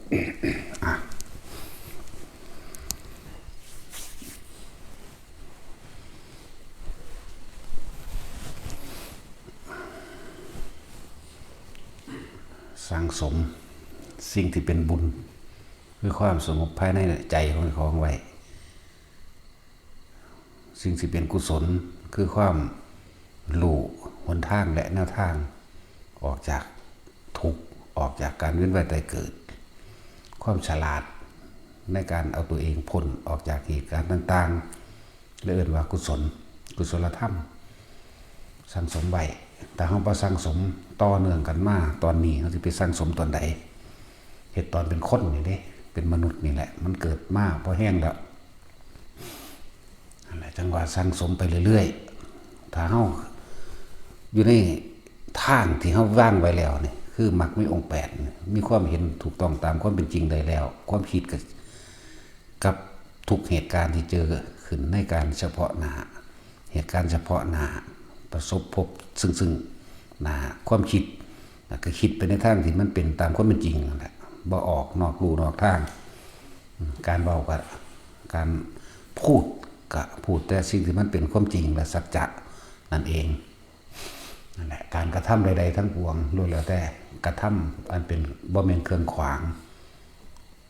สั่งสมสิ่งที่เป็นบุญคือความสงบภายในใจของไว้สิ่งที่เป็นกุศลคือความรู้หนทางและแนวทางออกจากทุกข์ออกจากการเวียนว่ายตายเกิดความฉลาดในการเอาตัวเองพ้นออกจากเหตุการณ์ต่างๆเรียกว่ากุศลธรรมสั่งสมไว้แต่เราไปสั่งสมต่อเนื่องกันมาตอนนี้เราจะไปสั่งสมตอนใดเหตุตอนเป็นคนนี่เด้เป็นมนุษย์นี่แหละมันเกิดมาพอแห้งแล้วอะไรจังหวะสั่งสมไปเรื่อยๆถ้าเราอยู่ในทางที่เขาว่างไว้แล้วเนี่ยคือมรรคมีองค์แปดมีความเห็นถูกต้องตามความเป็นจริงได้แล้วความคิดกับทุกเหตุการณ์ที่เจอขึ้นในการเฉพาะหน้าเหตุการณ์เฉพาะหน้าประสบพบซึ่งหน้าความคิดก็คิดไปในทางที่มันเป็นตามความเป็นจริงนั่นแหละบ่ออกนอกลู่นอกทางการเบากับการพูดกับพูดแต่สิ่งที่มันเป็นความจริงและสัจจะนั่นเองนั่นแหละการกระทำใดๆทั้งปวงล้วนแล้วแต่กระทำอันเป็นบ่แม่นเครื่องขวาง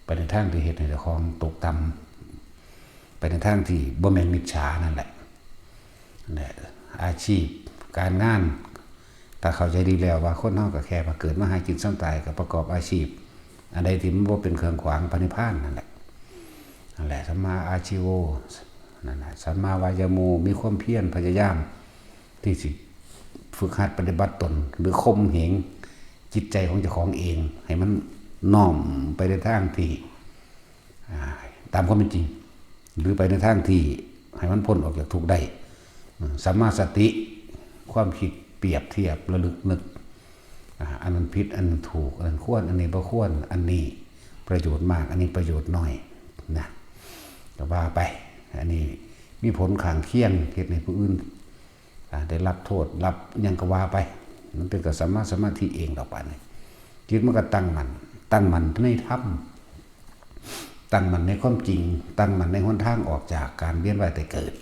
ไปในทางที่เหตุให้เจ้าของตกต่ำไปในทางที่บ่แม่นมิจฉานั่นแหละอาชีพการงานถ้าเข้าใจดีแล้วว่าคนเฮาก็แค่มาเกิดมาหากินซ้ำตายก็ประกอบอาชีพอันใดที่มันบ่เป็นเครื่องขวางพระนิพพานนั่นแหละสัมมาอาชีโวนั่นแหละสัมมาวายาโมมีความเพียรพยายามที่สิฝึกหัดปฏิบัติตนหรือข่มเหงจิตใจของเจ้าของเองให้มันน้อมไปในทางที่ตามความเป็นจริงหรือไปในทางที่ให้มันพ้นออกจากทุกข์ได้สัมมาสติความคิดเปรียบเทียบระลึกนึกอันนั้นผิดอันนั้นถูกอันนั้นควรอันนี้บ่ควรอันนี้ประโยชน์มากอันนี้ประโยชน์น้อยนะก็ว่าไปอันนี้มีผลข้างเคียงเหตุในผู้อื่นได้รับโทษรับยังก็ว่าไปมันเป็นกับสมาธิเองต่อไปจิตมันก็ตั้งมันในธรรมตั้งมันในความจริงตั้งมันในหนทางออกจากการเวียนว่ายตายเกิด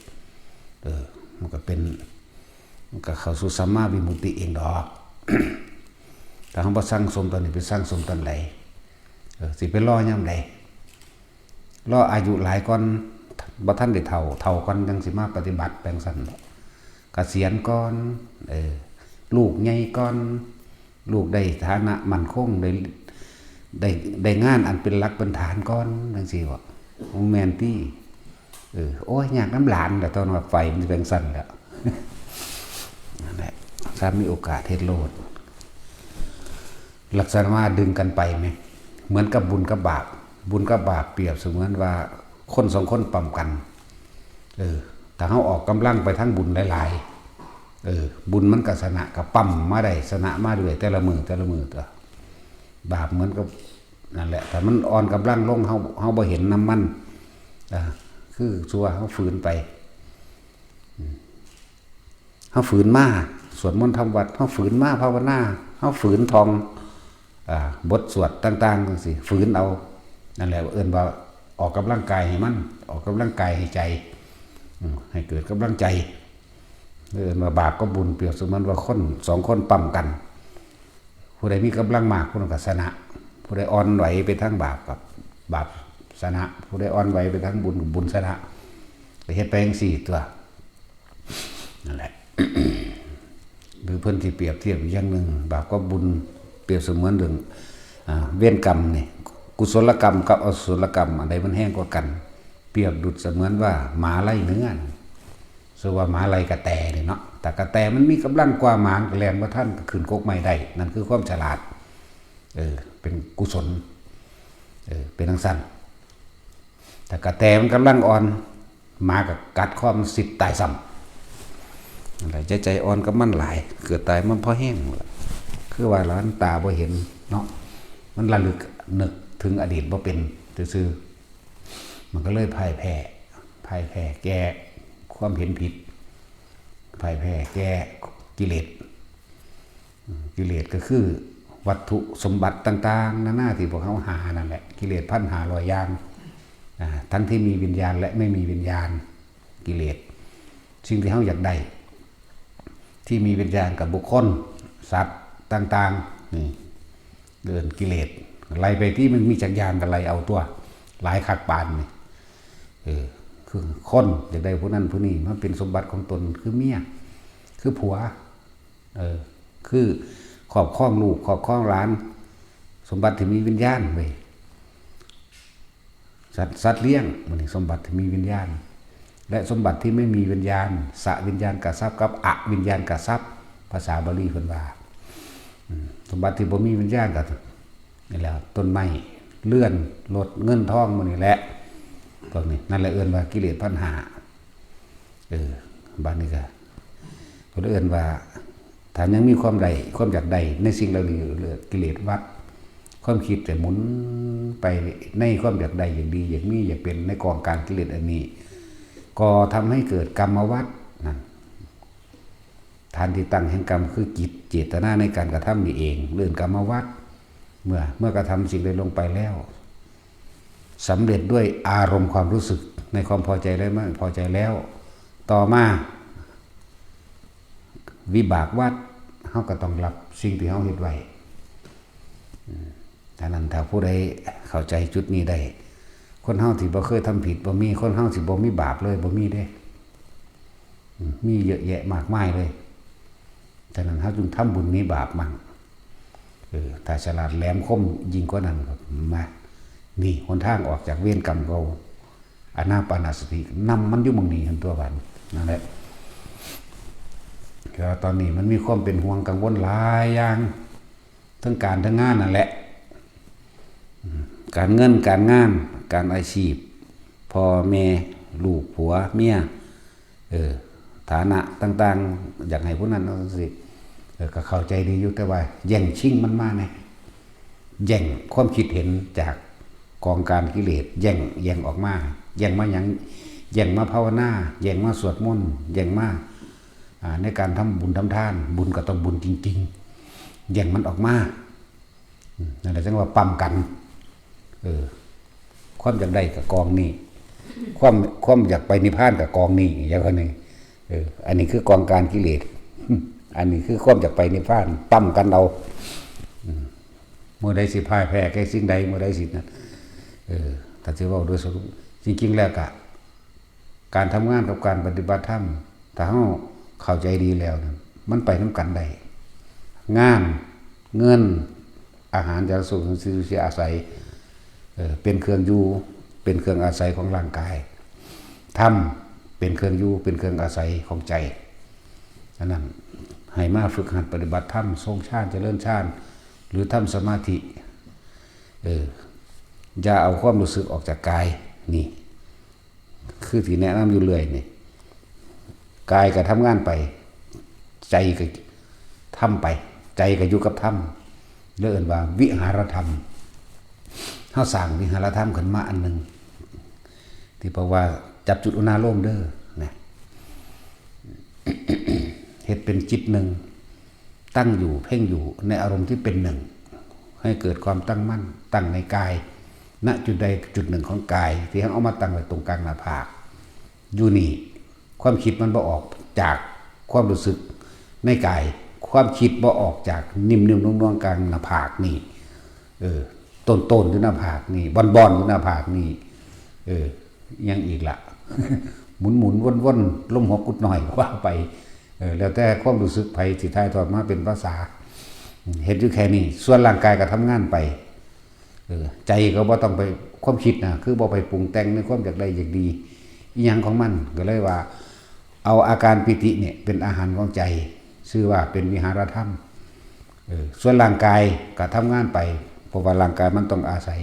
มันก็เป็นมันก็เข้าสู่สัมมาวิมุตติเองดอก แต่เขาไปสร้างสมตอนนี้ไปสร้างสมตอนไหนสิไปล่อย่ำใดล่ออายุหลายก่อนบ่ท่านได้เท่าก่อนยังสิมาปฏิบัติแปลงสันเกษียณก่อนลูกใหญ่ก่อนลูกได้ฐานะมั่นคงได้งานอันเป็นหลักเป็นฐานก่อนจังซี่ว่าแม่นที่โอ้ยอยากน้ำหลานแต่ตอนว่าไฟมันแปลงสันแล้วนั่นแหละถ้ามีโอกาสเฮ็ดโลดลักษณะว่าดึงกันไปไหมเหมือนกับบุญกับบาปเปรียบเสมือนว่าคนสองคนปั๊มกันแต่เขาออกกำลังไปทั้งบุญหลายๆบุญมันก็ชนะกับปั๊มมาได้ชนะมาด้วยแต่ละมือตัวบาปเหมือนกับนั่นแหละแต่มันอ่อนกำลังลงเขาบ่เห็นน้ำมันคือชัวเขาฝืนไปเขาฝืนมาสวดมนต์ทำวัดเขาฝืนมาภาวนาเขาฝืนท่องบทสวดต่างๆสิฝืนเอานั่นแหละเอิ้นว่าออกกำลังกายให้มันออกกำลังกายให้ใจให้เกิดกำลังใจเอิ้นว่าบาปก็บุญเปรียบเสมือนว่าคนสองคนปั๊มกันผู้ใดมีกำลังมากผู้นั้นก็ชนะผู้ใดอ่อนไหวไปทั้งบาปกับบาปชนะผู้ใดอ่อนไหวไปทั้งบุญชนะไปเฮ็ดไปจังซี่ตัวนั่นแหละ หรือเพิ่นที่เปรียบเทียบอย่างหนึ่งบาปก็บุญเปรียบเสมือนเรื่องเวรกรรมนี่กุศลกรรมกับอกุศลกรรมอันใดมันแห้งกว่ากันเปรียบดุจเสมือนว่าหมาไล่เนื้อส่วนว่าหมาไล่กระแตนี่เนาะแต่กระแตมันมีกำลังกว่าหมาแล่นว่าท่านขึ้นกกไม้ได้นั่นคือความฉลาดเป็นกุศลเป็นทั้งสั้นแต่กระแตมันกำลังอ่อนหมากับกัดข้อมันสิทธิ์ตายซ้ำอะไรใจอ่อนกับมันหลายเกิดตายมันพอแห้งคือว่าล้านตาบ่เห็นเนาะมันระลึกนึกถึงอดีตบ่เป็นซื่อมันก็เลยพ่ายแพ้แก้ความเห็นผิดพ่ายแพ้แก้กิเลสก็คือ วัตถุสมบัติต่างๆหน้าที่พวกเขาหานั่นแหละกิเลส1,500อย่างทั้งที่มีวิญญาณและไม่มีวิญญาณกิเลสสิ่งที่เขาอยากได้ที่มีวิญญาณกับบุคคลสัตว์ต่างๆนี่เดินกิเลสไล่ไปที่มันมีจักรยานกันไล่เอาตัวหลายขักปานนี่คือคนอยากได้ผู้นั้นผู้นี้มันเป็นสมบัติของตนคือเมียคือผัวคือครอบครองลูกครอบครองหลานสมบัติที่มีวิญญาณไปสัตว์เลี้ยงมันสมบัติที่มีวิญญาณและสมบัติที่ไม่มีวิญญาณสวิญญาณกทรัพย์กับอวิญญาณกทรัพย์ภาษาบาลีเพิ่นว่าสมบัติที่บ่มีวิญญาณก็นี่แหละต้นไม้เลื่อนรถเงินทองมันนี่แหละพวกนี้นั่นแหละเอิ้นว่ากิเลส1,500บ้านนี้ก็เขาเอิ้นว่าถ้ายังมีความอยากใดในสิ่งเหล่านี้กิเลสวัดความคิดแต่หมุนไปในความอยากใดอย่างดีอย่างนี้อยากเป็นในกองการกิเลสอันนี้ก็ทำให้เกิดกรรมวัฏนั่นฐานที่ตั้งแห่งกรรมคือจิตเจตนาในการกระทำนี่เองเรื่องกรรมวัฏเมื่อกระทำสิ่งใดลงไปแล้วสำเร็จด้วยอารมณ์ความรู้สึกในความพอใจและไม่พอใจแล้วต่อมาวิบากวัฏเขาก็ต้องรับสิ่งที่เขาเฮ็ดไว้ฉะนั้นถ้าผู้ใดเข้าใจจุดนี้ได้คนเฮาที่บ่เคยทำผิดบ่มีคนเฮาที่บ่มีบาปเลยบ่มีเด้มีเยอะแยะมากมายเลยฉะนั้นเฮาจึงทำบุญมีบาปมั่งถ้าฉลาดแหลมคมยิ่งกว่านั้นก็มานี่หนทางออกจากเวรกรรมเราอานาปานสตินำมันอยู่หม้องนี้ทั้งตัวบัดนั่นแหละก็ตอนนี้มันมีความเป็นห่วงกังวลหลายอย่างทั้งการทั้งงานนั่นแหละการเงินการงานการอาชีพพ่อแม่ลูกผัวเมียฐานะต่างๆอยากให้ผู้นั้นเอาสิก็เข้าใจดีอยู่แต่ว่าแย่งชิงมันมาไงแย่งความคิดเห็นจากกองการกิเลสแย่งออกมาแย่งมาอย่างแย่งมาภาวนาแย่งมาสวดมนต์แย่งมาในการทำบุญทำทานบุญก็ต้องบุญจริงๆแย่งมันออกมานั่นแหละจังว่าปั๊มกันความอยากได้กับกองนี่ความอยากไปนิพพานกับกองนี่อย่างนี้อันนี้คือกองการกิเลสอันนี้คือความอยากไปนิพพานปั๊มกันเอาเมื่อใดสิพ่ายแพ้แก่สิ่งใดเมื่อใดสินั้นถ้าจะว่าโดยสรุปจริงๆแล้วกะการทำงานกับการปฏิบัติธรรมถ้าเราเข้าใจดีแล้วมันไปน้ำกันได้งานเงินอาหารยาสูบสิ่งที่อาศัยเป็นเครื่องอยู่เป็นเครื่องอาศัยของร่างกายธรรมเป็นเครื่องอยู่เป็นเครื่องอาศัยของใจฉะนั้นให้มาฝึกหัดปฏิบัติธรรมทรงฌานเจริญฌานหรือทำสมาธิอย่าเอาความรู้สึกออกจากกายนี่คือที่แนะนำอยู่เลยนี่กายก็ทำงานไปใจก็ทำไปใจก็อยู่กับธรรมเรียกว่าวิหารธรรมเขาสั่งวิหารธรรมขึ้นมาอันหนึ่งที่บอกว่าจับจุดอุณาโลมเด้อนะเหตุเป็นจิตหนึ่งตั้งอยู่เพ่งอยู่ในอารมณ์ที่เป็นหนึ่งให้เกิดความตั้งมั่นตั้งในกายณจุดใดจุดหนึ่งของกายที่เขาเอามาตั้งไว้ตรงกลางหน้าผากอยู่นี่ความคิดมันบ่ออกจากความรู้สึกในกายความคิดบ่ออกจากนิ่มๆนุ่มๆกลางหน้าผากนี่ต้นอยู่หน้าผากนี่บอนอยู่หน้าผากนี่ยังอีกละ หมุนว่นลมหัวกุดหน่อยว่าไปแล้วแต่ความรู้สึกไปสิท้ายทอดมาเป็นภาษาเห็นอยู่แค่นี้ส่วนร่างกายก็ทำงานไปใจก็บ่ต้องไปความคิดนะคือบ่ไปปรุงแต่งในความอยากได้อยากดีอีหยังของมันก็เลยว่าเอาอาการปิติเนี่ยเป็นอาหารของใจชื่อว่าเป็นวิหารธรรมส่วนร่างกายก็ทำงานไปเพราะว่าร่างกายมันต้องอาศัย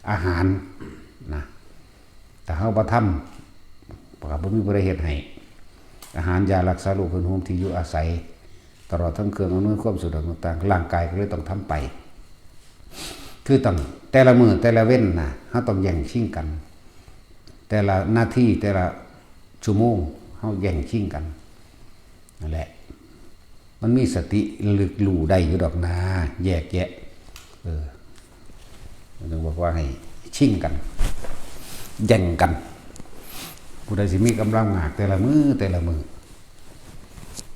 อาหารนะแต่เฮาบ่ทำก็บ่มีผู้ใดเฮ็ดให้อาหารยารักษาโรคเพิ่นโฮมที่อยู่อาศัยตลอดทั้งเครื่องอำนวยความสะดวกต่างๆร่างกายก็เลยต้องทำไปคือต้องแต่ละมื้อแต่ละเว้นนะเฮาต้องแย่งชิงกันแต่ละหน้าที่แต่ละชั่วโมงเฮาแย่งชิงกันนั่นแหละ มันมีสติลึกรู้ได้อยู่ดอกนาแยกแยะนึกบอกว่าให้ชิ่งกันแย่งกันผู้ใดสิมีกำลังมากแต่ละมือ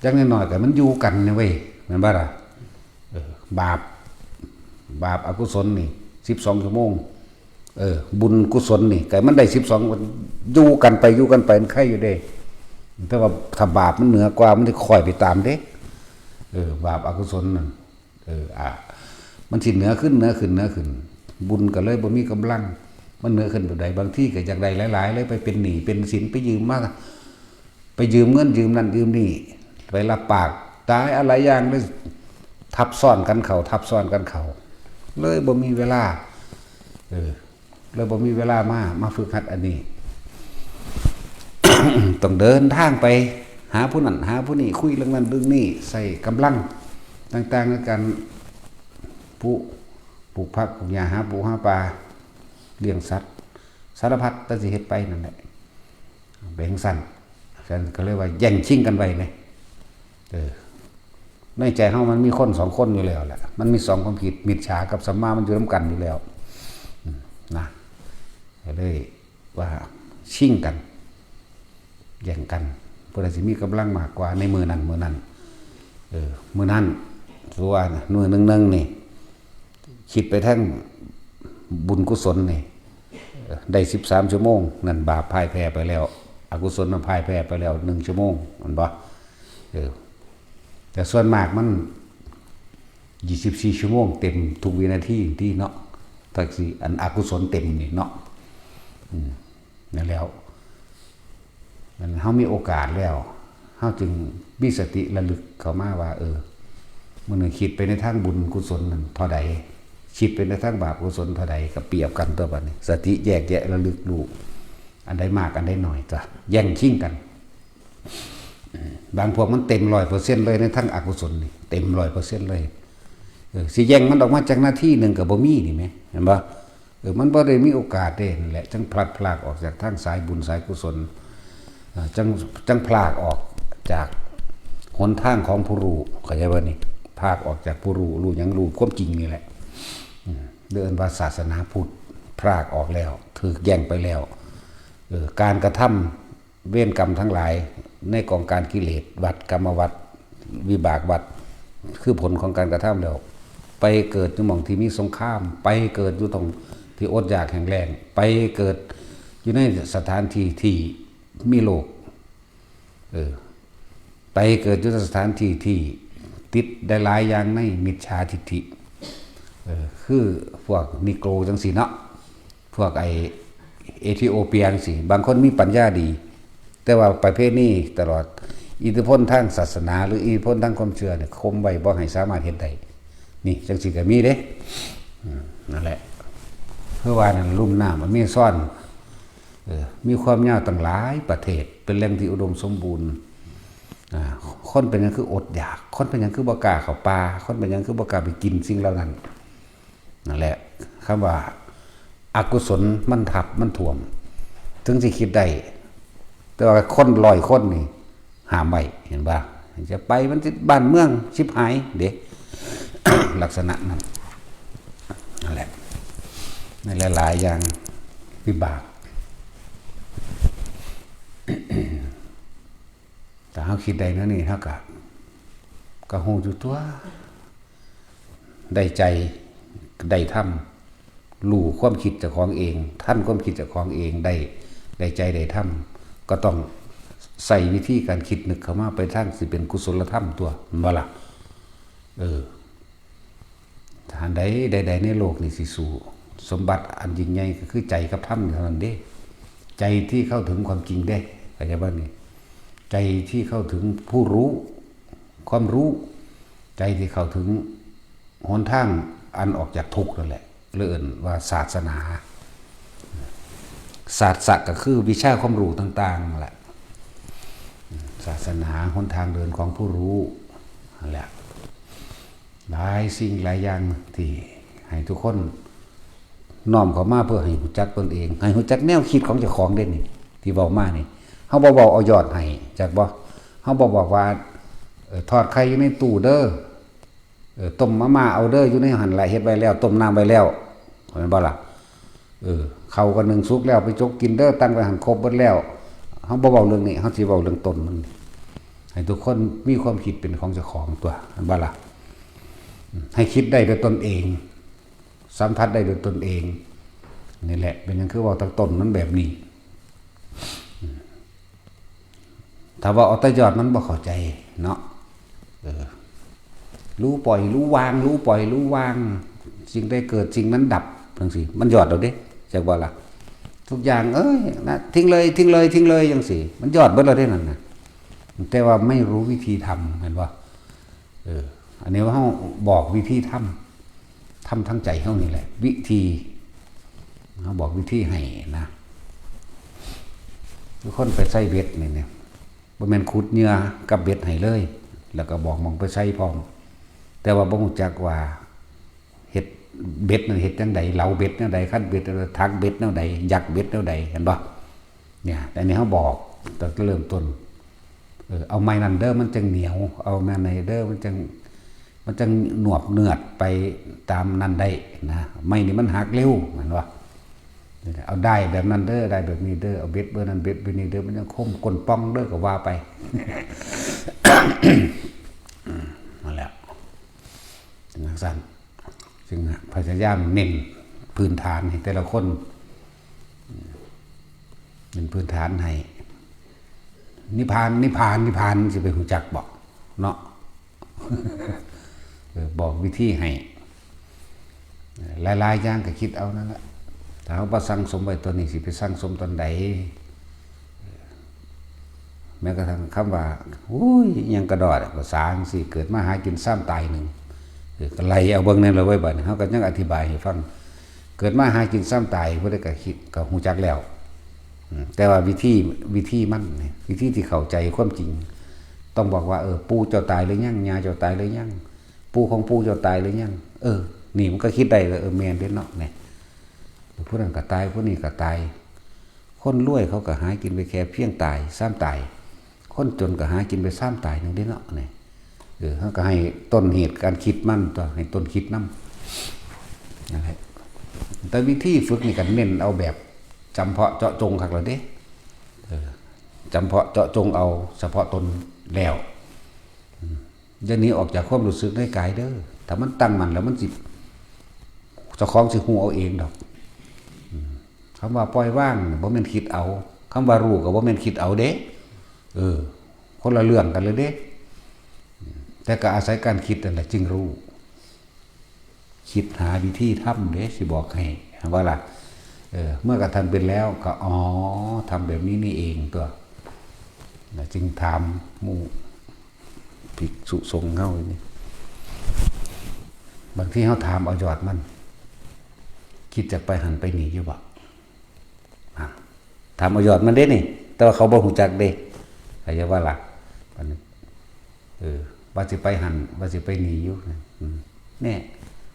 จักน้อยๆแต่มันอยู่กันนะเว้ยแม่นบ่ล่ะบาปอกุศลนี่12 ชั่วโมงบุญกุศลนี่ก็มันได้12วันอยู่กันไปมันใครอยู่เด้แต่ว่าถ้าบาปมันเหนือกว่ามันสิค่อยไปตามเด้บาปอกุศลนั่นมันสิเหนือขึ้นบุญก็เลยบ่มีกำลังมันเหนือขึ้นตัวใดบางที่ก็อยากได้หลายๆเลยไปเป็นหนี้เป็นสินไปยืมมาไปยืมเงินยืมนั่นยืมนี่ไปรับปากตายอะไรอย่างเลยทับซ้อนกันเขาเลยบ่มีเวลาเลยบ่มีเวลามาฝึกหัดอันนี้ ต้องเดินทางไปหาผู้นั้นหาผู้นี้คุยเรื่องนั้นเรื่องนี้ใส่กำลังต่างๆในการปลูกผักปลูกหญ้าหาปูหาปลาเลี้ยงสัตว์สารพัดตัดสิเฮ็ดไปนั่นแหละแบ่งสั้นก็เลยว่าแย่งชิงกันไปเลยในใจเฮามันมีคน2 คนอยู่แล้วแหละมันมี2 ความคิดมิจฉากับสัมมามันอยู่ร่วมกันอยู่แล้วนะเลยว่าชิงกันแย่งกันผู้ใดสิมีกำลังมากกว่าในมือนั้นมือนั้นส่วนมือนึงนี่คิดไปทั้งบุญกุศลนี่ได้13 ชั่วโมงนั่นบาปพ่ายแพ้ไปแล้วอกุศลมันพ่ายแพ้ไปแล้ว1 ชั่วโมงมันบ่แต่ส่วนมากมัน24 ชั่วโมงเต็มทุกวินาทีที่เนาะถ้าสิอันอกุศลเต็มนี่เนาะนั่นแล้วมันเฮามีโอกาสแล้วเฮาจึงมีสติระลึกเข้ามาว่ามื้อนึงคิดไปในทางบุญกุศลนั่นเท่าใดคิดไปในทางบาปกุศลเท่าใดก็เปรียบกันตัวบัดนี้สติแยกแยะระลึกรู้อันใดมากอันใดน้อยจ้ะแย่งชิงกันบางพวกมันเต็ม 100% เลยในทางอกุศลนี่เต็ม 100% เลยสิแย่งมันออกมาจากหน้าที่นึงก็บ่มีนี่แหมเห็นบ่มันบ่ได้มีโอกาสเด้นั่นแหละจังพลัดพรากออกจากทางสายบุญสายกุศลจังพลากออกจากหนทางของผู้รู้เข้าใจบ่นี่พลากออกจากผู้รู้หยังรู้ความจริงนี่แหละเดินว่าศาสนาพุทธพลากออกแล้วถูกแย่งไปแล้วการกระทำเวรกรรมทั้งหลายในกองการกิเลสวัฏกรรมวัฏวิบากวัฏคือผลของการกระทำแล้วไปเกิดอยู่หม่องที่มีสงครามไปเกิดอยู่ตรงที่อดอยากแห้งแล้งไปเกิดอยู่ในสถานที่ที่มีโลกไปเกิดอยู่ในสถานที่ที่ติดได้หลายอย่างในมิจฉาทิฏฐิคือพวกนิโกรจังสิเนาะพวกเอธิโอเปียจังสิบางคนมีปัญญาดีแต่ว่าประเภทนี้ตลอดอิทธิพลทางศาสนาหรืออิทธิพลทางความเชื่อเนี่ยคมไว้บ่ให้สามารถเฮ็ดได้นี่จังสิก็มีเด้นั่นแหละเพื่อว่านั่นลุ่มน้ำมันมีซ่อนมีความยาวตั้งหลายประเทศเป็นแหล่งที่อุดมสมบูรณ์คนเป็นหยังคืออดอยากคนเป็นหยังคือบ่กล้าเข้าป่าคนเป็นหยังคือบ่กล้าไปกินสิ่งเหล่านั้นนั่นแหละคำว่าอกุศลมันทับมันท่วมถึงสิคิดได้แต่ว่าคน100 คนนี่ห้ามไว้เห็นบ่จะไปมันสิบ้านเมืองชิบหายเด้ ลักษณะนั้นนั่นแหละในหลายๆอย่างวิบากแต่เขาคิดได้นะนี่เท่ากับก็หูอยู่ตัวได้ใจได้ทำรู้ความคิดเจ้าของเองท่านความคิดเจ้าของเองได้ใจได้ทำก็ต้องใส่วิธีการคิดนึกเข้ามาไปทางสิเป็นกุศลธรรมตัวบ่ล่ะฐานใดในโลกนี่สิสู่สมบัติอันยิ่งใหญ่ก็คือใจกับธรรมเท่านั้นเด้ใจที่เข้าถึงความจริงได้เข้าใจบ่นี่ใจที่เข้าถึงผู้รู้ความรู้ใจที่เข้าถึงหนทางอันออกจากทุกข์นั่นแหละเรียกว่าศาสนาศาสตร์ก็คือวิชาความรู้ต่างๆนั่นแหละศาสนาหนทางเดินของผู้รู้นั่นแหละหลายสิ่งหลายอย่างที่ให้ทุกคนน้อมเข้ามาเพื่อให้รู้จักตนเองให้รู้จักแนวคิดของเจ้าของเด่นนี่ที่เว้ามานี่เฮาบ่เว้าเอายอดให้จักบ่เฮาบ่บอกว่า ทอดไข่อยู่ในตู้เด้อต้มมาม่าเอาเด้ออยู่ในหั่นละเฮ็ดไว้แล้วต้มน้ำไว้แล้วเห็นบ่ล่ะเขาก็นึ่งสุกแล้วไปจกกินเด้อตั้งไว้หั่นครบเบิดแล้วเฮาบ่เว้าเรื่องนี้เฮาสิเว้าเรื่องต้นมันให้ทุกคนมีความคิดเป็นของเจ้าของตัวเห็นบ่ล่ะให้คิดได้ด้วยตนเองสัมผัสได้ด้วยตนเองนี่แหละเป็นอย่างคือว่าตั้งต้นมันแบบนี้ถ้าว่าเอาแต่ยอดมันบ่เข้าใจเนาะรู้ปล่อยรู้วางรู้ปล่อยรู้วางสิ่งใดเกิดสิ่งนั้นดับจังซี่มันยอดเอาเด้จักว่าล่ะทุกอย่างนะทิ้งเลยทิ้งเลยทิ้งเลยจังซี่มันยอดเบิดแล้วเด้นั่นน่ะแต่ว่าไม่รู้วิธีทำเห็นบ่อันนี้ว่าเฮาบอกวิธีทำทั้งใจเฮานี่แหละวิธีเฮาบอกวิธีให้นะทุกคนไปใส่เบ็ดนี่บ่แม่นขุดเหยื่อกับเบ็ดให้เลยแล้วก็บอกมองไปใส่พร้อมแต่ว่าบ่รู้จักว่าเฮ็ดเบ็ดนั่นเฮ็ดจังได๋เหลาเบ็ดแนวใดคัดเบ็ดทักเบ็ดแนวใดยักเบ็ดแนวใดเห็นบ่เนี่ยแต่นี่เฮาบอกตั้งแต่เริ่มต้นเอาไม้นั่นเด้อมันจังเหนียวเอาแม่ไหนเด้อมันจังหนวบเนือดไปตามนั้นได้นะไม้นี่มันหักเร็วเห็นบ่เอาได้แบบนั้นเด้อได้แบบนี้เด้อเอาเบ็ดเบอร์นั้นเบ็ดเบอร์นี้เด้อมันยังคมกลป้องเด้อก็ว่าไปมาแล้วถึงสั้นจึงพยายามเน้นพื้นฐานให้แต่ละคนเป็นพื้นฐานให้นิพพานสิไปรู้จักบอกเนาะบอกวิธีให้หลายๆอย่างก็คิดเอานั่นแหละถ้าเขาบ่สั่งสมไว้ตัวนี้สิไปสั่งสมตอนใดแม้กระทั่งคำว่ายังกระดอดภาษาจังซี่เกิดมาหากินซ้ำตายหนึ่งก็ไล่เอาเบิ่งนั่นเลยไว้บัดนี้เฮาก็ยังอธิบายให้ฟังเกิดมาหากินซ้ำตายบ่ได้ก็คิดก็ฮู้จักแล้วแต่ว่าวิธีมันวิธีที่เข้าใจความจริงต้องบอกว่าปู่เจ้าตายหรือยังย่าเจ้าตายหรือยังปู่ของปู่เจ้าตายหรือยังนี่มันก็คิดได้แม่นเด้เนาะเนี่ยผู้นั้นก็ตายผู้นี้ก็ตายคนรวยเขาก็หากินไปแค่เพียงตายซ้ำตายคนจนก็หากินไปซ้ำตายนึงเด้เนาะเนี่ยเขาก็ให้ต้นเหตุการคิดมันตัวให้ต้นคิดนำนั่นแหละแต่วิธีฝึกนี่ก็เน้นเอาแบบจำเพาะเจาะจงคักแล้วเด้จำเพาะเจาะจงเอาเฉพาะตนแล้วอย่าหนีออกจากความรู้สึกในกายเด้อถ้ามันตั้งมั่นแล้วมันสิเจ้าของสิฮู้เอาเองดอกคำว่าปล่อยว่างบ่แม่นคิดเอาคำว่ารู้ก็บ่แม่นคิดเอาเด้คนละเรื่องกันเลยเด้แต่ก็อาศัยการคิดนั่นแหละจึงรู้คิดหาวิธีทำเด้สิบอกให้ว่าล่ะเมื่อกระทำเป็นแล้วก็ทำแบบนี้นี่เองตัวจึงถามหมู่ภิกษุสงฆ์เฮานี่บางทีเฮาถามเอายอดมันคิดจะไปหันไปหนีอยู่บ่ถามเอายอดมันเด้นี่แต่ว่าเขาบ่ฮู้จักเด้ใครจะว่าล่ะบัดนี้ว่าสิไปหันว่าสิไปหนีอยู่แน่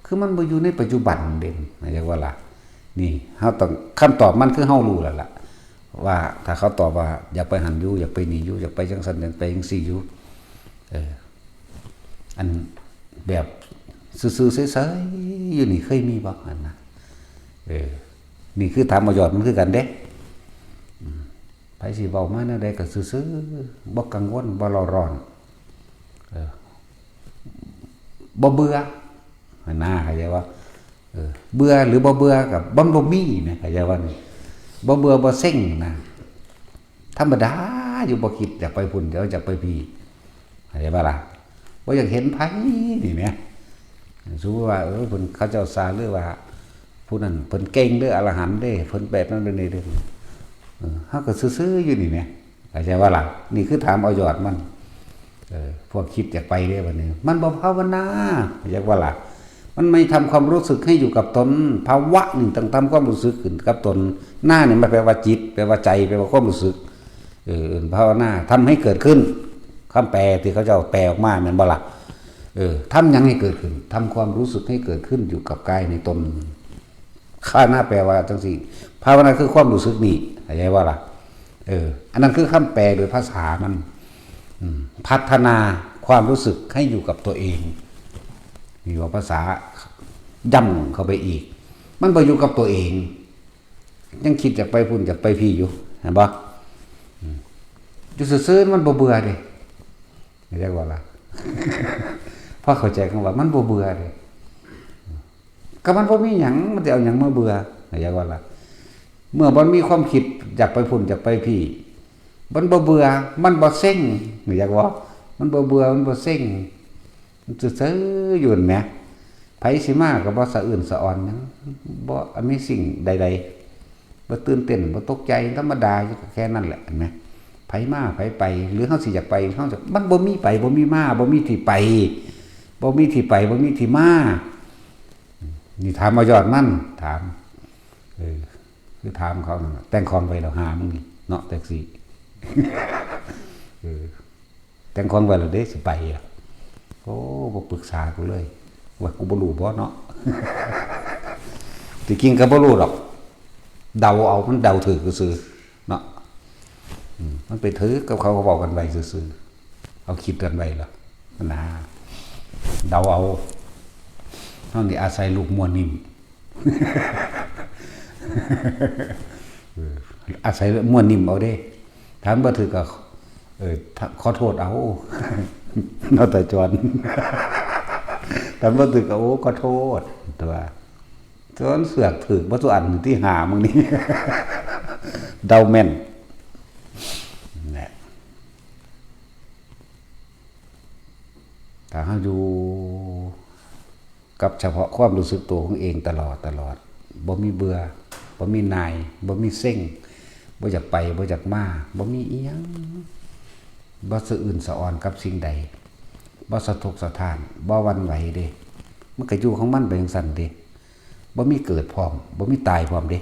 คือมันบ่อยู่ในปัจจุบันเด่นใครจะว่าล่ะนี่เฮาต้องคำตอบมันคือเฮารู้แล้วล่ะว่าถ้าเขาตอบว่าอยากไปหันอยู่อยากไปหนีอยู่อยากไปจังซั่นอยากไปจังซี่อยู่อันแบบซื่อๆเฉยๆอยู่นี่เคยมีบ่อันนะนี่คือถามเอายอดมันคือกันเด้ไผสิเว้ามาแนวใดก็ซื่อๆบ่กังวลบ่ร้อนบ่เบื่อน่าเข้าใจว่าเบื่อหรือบ่เบื่อกับบ่มีนะเข้าใจว่าบ่เบื่อบ่เซ็งนะธรรมดาอยู่บ่คิดอยากไปพุ่นเดี๋ยวจะไปพี่เข้าใจบ่ล่ะบ่อยากเห็นไผนี่แหมสู้ว่าเพิ่นเขาเจ้าสาหรือว่าผู้นั้นเพิ่นเก่งหรืออรหันต์เด้เพิ่นแบบนั้นแบบนี้เด้เฮาก็ซื่อๆอยู่นี่แหมเข้าใจว่าล่ะนี่คือถามเอายอดมันพวกคิดอยากไปเด้บัดนี้มันบ่ภาวนาเข้าใจว่าล่ะมันไม่ทำความรู้สึกให้อยู่กับตนภาวะหนึ่งต้องทำความรู้สึกขึ้นกับตนหน้าเนี่ยมันแปลว่าจิตแปลว่าใจแปลว่าความรู้สึกภาวนาทำให้เกิดขึ้นคำแปลที่เขาจะแปลออกมาเหมือนบ่ล่ะทำยังให้เกิดขึ้นทำความรู้สึกให้เกิดขึ้นอยู่กับกายในตนข้าหน้าแปลว่าจังสี่ภาวนาคือความรู้สึกนี่เข้าใจว่าล่ะอันนั้นคือคำแปลโดยภาษามันพัฒนา ความรู้สึกให้อยู่กับตัวเองมีว่าภาษาย่ำเข้าไปอีกมันไปอยู่กับตัวเองยังคิดอยากไปพุ่นอยากไปพี่อยู่เห็นปะอยู่ซื่อๆมันเบื่อดิไม่ได้ว่าละพอเข้าใจคำว่ามันเบื่อดิก็มันบ่มีหยังมันจะเอาหยังมาเบื่อไม่ได้ว่าละเมื่อมันมีความคิดอยากไปพุ่นอยากไปพี่มันเบื่อมันบ่เซ็งไม่อยากว่ามันเบื่อมันบ่เซ็งมันซื่อๆอยู่แหมไผสิมาก็บ่สะอื่นสะอ่อนหยังบ่มีสิ่งใดๆบ่ตื่นเต้นบ่ตกใจธรรมดาอยู่แค่นั้นแหละเห็นมั้ยไผมาไผไปหรือเฮาสิอยากไปเฮาจะมันบ่มีไปบ่มีมาบ่มีที่ไปบ่มีที่ไปบ่มีที่มานี่ถามมายอดมันถามคือถามเขาแต่งคอนไว้แล้วหามึงนี่เนาะแท็กซี่แต่งคอนไว้แล้วเด้สิไปอ่ะโอ้บ่ปรึกษากูเลยว่ากูบ่รู้บ่เนาะที่จริงก็บ่รู้หรอกเดาเอามันเดาถือซื่อเนาะมันไปถือกับเขาบอกกันไว้ซื่อเอาคิดกันไว้ล่ะมันน่าเดาเอาเท่านี้อาศัยลูกมัวนิ่มอาศัยมัวนิ่มเอาเด้ถามบ่ถือก็ขอโทษเอาเนาะแต่จวนถามบ่ถือก็โอ้ขอโทษตัวจนเสือกถือบ่ตัวอันที่หามึงนี่เดาแม่นถ้าเราอยู่กับเฉพาะความรู้สึกตัวของเองตลอดบ่มีเบื่อบ่มีนายบ่มีเซ็งบ่อยากไปบ่อยากมาบ่มีอีหยังบ่สะอื่นสะอ่อนกับสิ่งใดบ่สะทกสะท้านบ่หวั่นไหวเด้มันก็อยู่ของมันไปจังซั่นเด้บ่มีเกิดพร้อมบ่มีตายพร้อมเด้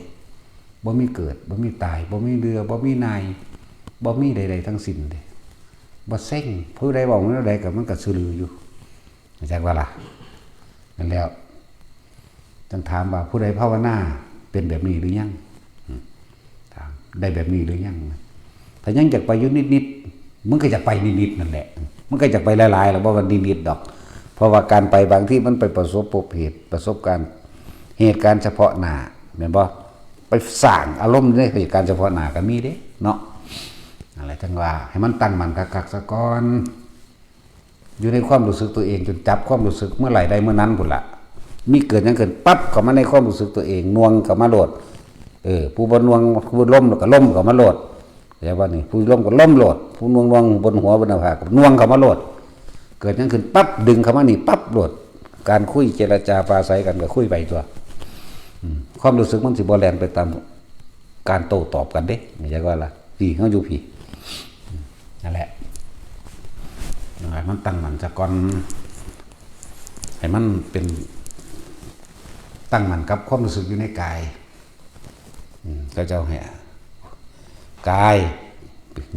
บ่มีเกิดบ่มีตายบ่มีเรือบ่มีนายบ่มีใดๆทั้งสิ้นเด้บ่เซ็งผู้ใดบอกมันใดก็มันก็ซื่อลืออยู่เข้าใจว่าล่ะนั่นแล้วจังถามว่าผู้ใดภาวนาเป็นแบบนี้หรือยังถามได้แบบนี้หรือยังถ้ายังอยากไปอยู่นิดๆมึงก็อยากไปนิดๆนั่นแหละมึงก็อยากไปหลายๆแล้วบ่ว่านิดๆดอกเพราะว่าการไปบางที่มันไปประสบพบเหตุประสบการณ์เหตุการณ์เฉพาะหน้าแม่นบ่ไปสร้างอารมณ์ในเหตุการณ์เฉพาะหน้าก็มีเด้เนาะอะไรจังว่าให้มันตั้งมั่นคักๆซะก่อนอยู่ในความรู้สึกตัวเองจนจับความรู้สึกเมื่อไหร่ได้เมื่อนั้นพุ่นละมีเกิดยังเกิดปั๊บเข้ามาในความรู้สึกตัวเองนวงเข้ามาโหลดผู้บ่นวงผู้ล้มแล้วก็ล้มเข้ามาโหลดแต่ว่านี่ผู้ล้มก็ล้มโหลดผู้นวงบนหัวบนหน้าผากก็นวงเข้ามาโหลดเกิดยังขึ้นปั๊บดึงเข้ามานี่ปั๊บโหลดการคุยเจรจาปราศัยกันก็คุยไปตัวความรู้สึกมันสิบ่แล่นไปตามการโต้ตอบกันเด้ไม่ใช่ว่าล่ะพี่เฮาอยู่พี่นั่นแหละให้มันตั้งมั่นซะก่อนให้มันเป็นตั้งมั่นกับความรู้สึกอยู่ในกายก็จะให้กาย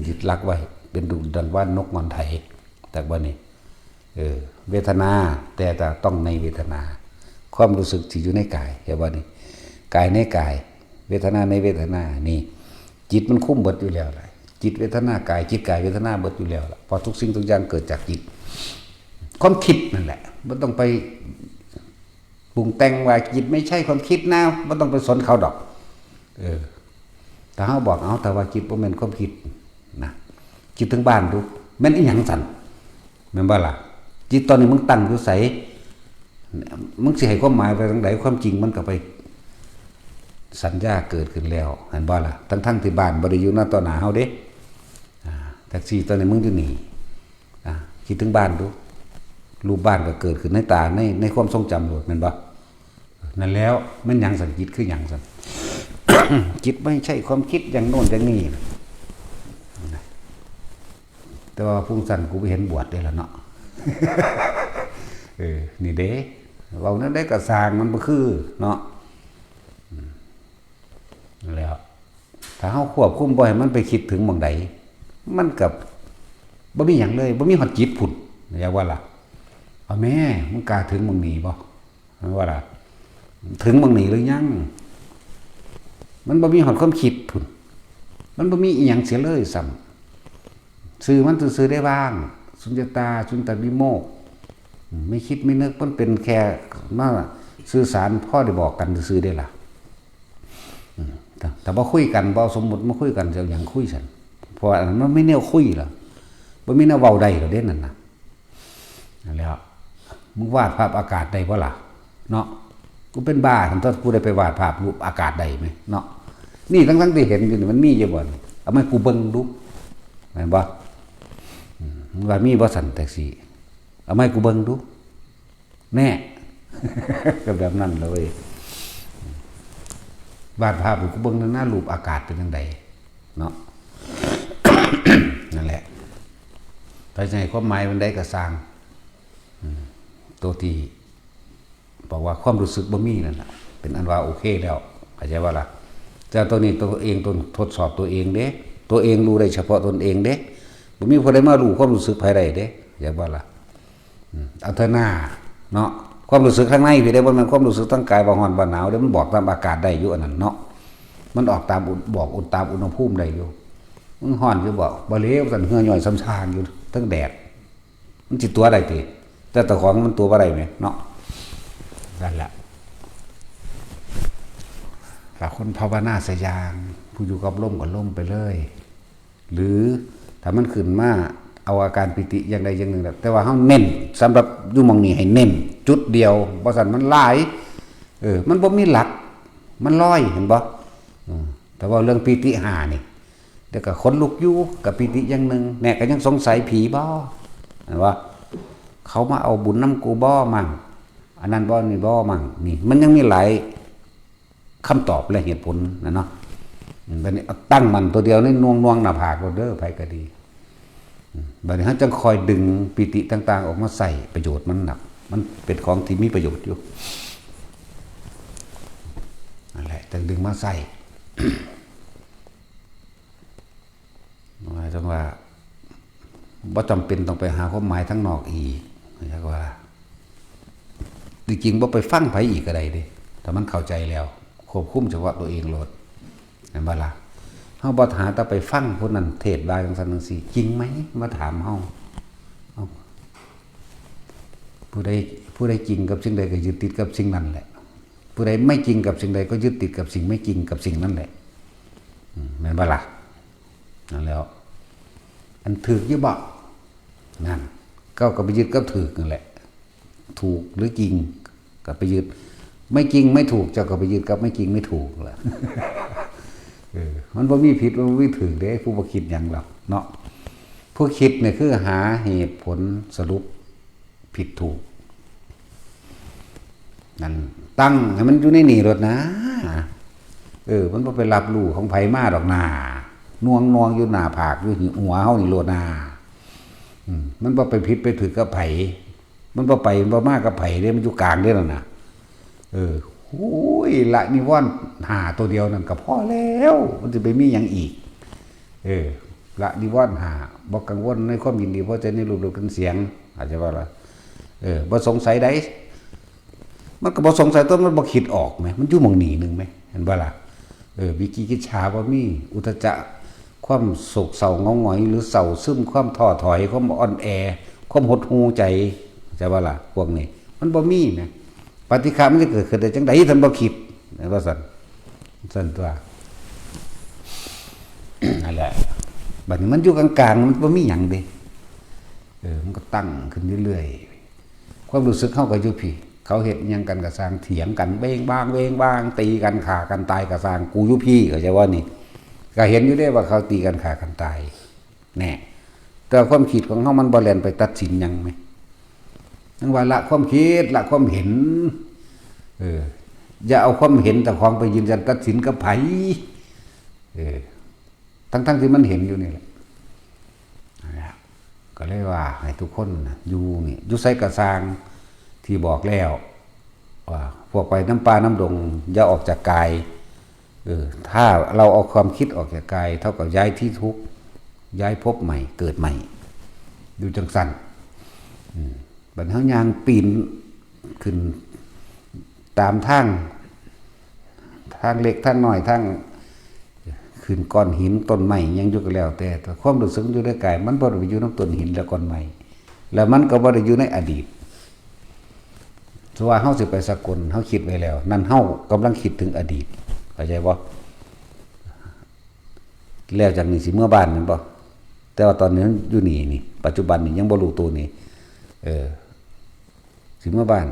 ยึดลักไว้เป็นดุจดังว่านกงอนไถแต่ว่านี่เวทนาแต่ต้องในเวทนาความรู้สึกที่อยู่ในกายเห็นว่านี่กายในกายเวทนาในเวทนานี่จิตมันคุ้มเบิดอยู่แล้วเลยจิตเวทนากายจิตกายเวทนาเบิดอยู่แล้วล่ะพอทุกสิ่งทุกอย่างเกิดจากจิตความคิดนั่นแหละไม่ต้องไปปรุงแต่งว่าจิตไม่ใช่ความคิดนะไม่ต้องไปสนเขาดอกแต่เขาบอกเอาแต่ว่าจิตบ่แม่นความคิดนะจิตถึงบ้านดูแม่นอีหยังสั่นแม่นบ่ล่ะจิตตอนนี้มึงตั้งอยู่ไสมึงสิให้ความหมายไปทางใดความจริงมันก็ไปสัญญาเกิดขึ้นแล้วเห็นบ่ล่ะทั้งที่บ้านบ่ได้อยู่หน้าต่อหน้าเฮาเด้แท็กซี่ตอนนี้มึงอยู่นี่คิดถึงบ้านดูรูปบ้านก็เกิดขึ้นในตาในความทรงจำโลดแม่นบ่นั่นแล้วมันหยังสันจิตคือหยังสัน จิตไม่ใช่ความคิดอย่างโน่นอย่างนี้แต่ว่าพุ่งสันกูไปเห็นบวชได้แล้วเนาะ นี่เด้เรานั้นได้กระสางมันบ่คือเนาะแล้วถ้าเฮาควบคุมบ่ให้มันไปคิดถึงหม่องใดมันกับบ่มีหยังเลยบ่มีฮอดจิตพุ่นอย่าว่าล่ะเอาแม่มึงกล้าถึงหม่องนี้บ่ว่าล่ะถึงหม่องนี้หรือยังมันบ่มีฮอดความคิดพุ่นมันบ่มีอีหยังเสียเลยซ้ำซื่อมันซื่อได้บ้าง สุญญตาสุญญตาวิโมกข์ไม่คิดไม่นึกมันเป็นแค่มาสื่อสารพ่อได้บอกกันซื่อได้ล่ะแต่ว่าคุยกันบ่สมมุติมาคุยกันจะอย่างคุยฉันเพราะอันนั้นมันไม่แนวคุยหรอกมันไม่แนวเว้าได้หรอกเด่นนั่นน่ะแล้วมึงวาดภาพอากาศได้บ่ล่ะเนาะกูเป็นบ้าคันถ้ากูได้ไปวาดภาพรูปอากาศได้ไหมเนาะนี่ทั้งที่เห็นอยู่นี่มันมีอยู่บ่เอามากูเบิ่งดูแม่นบ่มึงว่ามีบ่สั่นแท็กซี่เอามากูเบิ่งดูแน่ก็แบบนั้นเลยวาดภาพกูเบิ่งหน้ารูปอากาศเป็นจังไดเนาะ นั่นแหละไปใจความหมายมันได้ก็สร้างตัวที่บอกว่าความรู้สึกบ่มีนั่นแหละเป็นอันว่าโอเคแล้วเข้าใจว่าล่ะแต่ตัวนี้ตัวเองตนทดสอบตัวเองเด้ตัวเองรู้ได้เฉพาะตนเองเด้บ่มีผู้ใดมารู้ความรู้สึกภายในเด้เข้าใจว่าล่ะเอาเถอะหน้าเนาะความรู้สึกข้างในพี่ได้บ่แม่นความรู้สึกทางกายบ่ร้อนบ่หนาวเด้มันบอกตามอากาศได้อยู่อันนั้นเนาะมันออกตามบอกตามอุณหภูมิได้อยู่มึงร้อนอยู่บ่เลวสั่นเหื่อย่อยซ้ำซากอยู่ทั้งแดดมันสิตัวได้ติแต่ตะของมันตัวบ่ได้แหมเนาะนั่นแหละถ้าคนภาวนาสยางผู้อยู่กับลมก็ลมไปเลยหรือถ้ามันขึ้นมาเอาอาการปิติอย่างใดอย่างหนึ่งแต่ว่าเฮาเน้นสำหรับอยู่หม่องนี้ให้เน้นจุดเดียวบ่ซั่นมันหลายมันบ่มีหลักมันลอยเห็นบ่แต่ว่าเรื่องปิติ5นี่เดี๋ยวก็ขนลุกอยู่กับปิติอย่างหนึ่งแน่ก็ยังสงสัยผีบ่เห็นบ่เขามาเอาบุญน้ำกูบ่มั่งอันนั้นบ่นี่บ่มั่งนี่มันยังมีหลายคำตอบและเหตุผลนะเนาะบัดนี้ตั้งมันตัวเดียวนี่น่วงหน้าผากเราเด้อไผก็ดีบัดนี้เฮาจังคอยดึงปิติต่างๆออกมาใส่ประโยชน์มันหนักมันเป็นของที่มีประโยชน์อยู่นั่นแหละจังดึงมาใส่ หมายถึงว่าบ่จำเป็นต้องไปหาความหมายทั้งนอกอีกเรียกว่าจริงๆบ่ไปฟังไผอีกก็ได้เด้ถ้ามันเข้าใจแล้วควบคุมเฉพาะตัวเองโลดเห็นบ่ล่ะเฮาบ่หาแต่ไปฟังผู้นั้นเทศน์ว่าจังซั่นจังซี่จริงไหมมาถามเฮาผู้ใดจริงกับสิ่งใดก็ยึดติดกับสิ่งนั้นแหละผู้ใดไม่จริงกับสิ่งใดก็ยึดติดกับสิ่งไม่จริงกับสิ่งนั้นแหละแม่นบ่ล่ะนั่นแล้วอันถูกอยู่บ่นั่นก็ไปยึดกับถูกนั่นแหละถูกหรือจริงก็ไปยึดไม่จริงไม่ถูกเจ้าก็ไปยึดกับไม่จริงไม่ถูกล่ะ มันบ่มีผิดมันบ่มีถูกเด้ผู้บ่คิดหยังหรอกเนาะผู้คิดเนี่ยคือหาเหตุผลสรุปผิดถูกนั่นตั้งให้มันอยู่ในนี่รถนะมันบ่ไปรับรู้ของไผมาดอกนาน่วงอยู่หน้าผากอยู่หัวเฮานี่โลดนามันบ่ไปผิดไปถูกกับไผมันบ่ไปบ่มากับไผเด้มันอยู่กลางเด้นั่นน่ะโอ้ยละนิวรณ์5ตัวเดียวนั่นก็พอแล้วมันจะไปมีหยังอีกละนิวรณ์5บ่กังวลในความยินดีเพราะใจในรูปกันเสียงอาจจะว่าล่ะบ่สงสัยใดมันก็บ่สงสัยต้นมันบ่คิดออกมั้ยมันอยู่หม่องนี้นึงมั้ยเห็นบ่ล่ะวิกิกิจฉาบ่มีอุทจักความโศกเศร้าเงาหงอยหรือเศร้าซึมความท้อถอยความอ่อนแอความหดหู่ใจจะว่าล่ะพวกนี้มันบ่มีนะปฏิฆะมันจะเกิดขึ้นได้จังได๋ท่านบ่คิดว่าซั่นตัวนั่นแหละบัดนี้มันอยู่กลางๆมันบ่มีหยังเด้มันก็ตั้งขึ้นเรื่อยๆความรู้สึกเฮาก็อยู่พี่เขาเฮ็ดหยังกันก็สร้างเถียงกันเบ้งบางตีกันฆ่ากันตายก็สร้างกูอยู่พี่ก็จะว่านี่ก็เห็นอยู่ได้ว่าเขาตีกันฆ่ากันตายแน่แต่ความคิดของเฮามันบ่แล่นไปตัดสินหยังมั้ยนั่นว่าละความคิดละความเห็นอย่าเอาความเห็นแต่ของไปยืนยันตัดสินกับไผทั้งที่มันเห็นอยู่นี่แหละก็เลยว่าให้ทุกคนอยู่นี่อยู่ไสกระสร้างที่บอกแล้วว่าพวกไปน้ำปลาน้ำดงอย่าออกจากกายถ้าเราเอาความคิดออกจากกายเท่ากับย้ายที่ทุกข์ย้ายภพใหม่เกิดใหม่อยู่จังสั่นบัดเฮายางปีนขึ้นตามทางเล็กทางน้อยทางขึ้นก้อนหินต้นไม้ยังอยู่ก็แล้วแต่ความรู้สึกอยู่ในกายมันบ่ได้อยู่นำต้นหินและก้อนไม้ แล้วมันก็บ่ได้อยู่ในอดีตสว่าเฮาสิไปสกลเฮาคิดไว้แล้วนั่นเฮากำลังคิดถึงอดีตเข้าใจบ่แล้วจากนี้สิเมื่อบ้านแม่นบ่แต่ว่าตอนนี้อยู่นี่ปัจจุบันนี่ยังบ่รู้ตัวนี่สิเมื่อบ้าน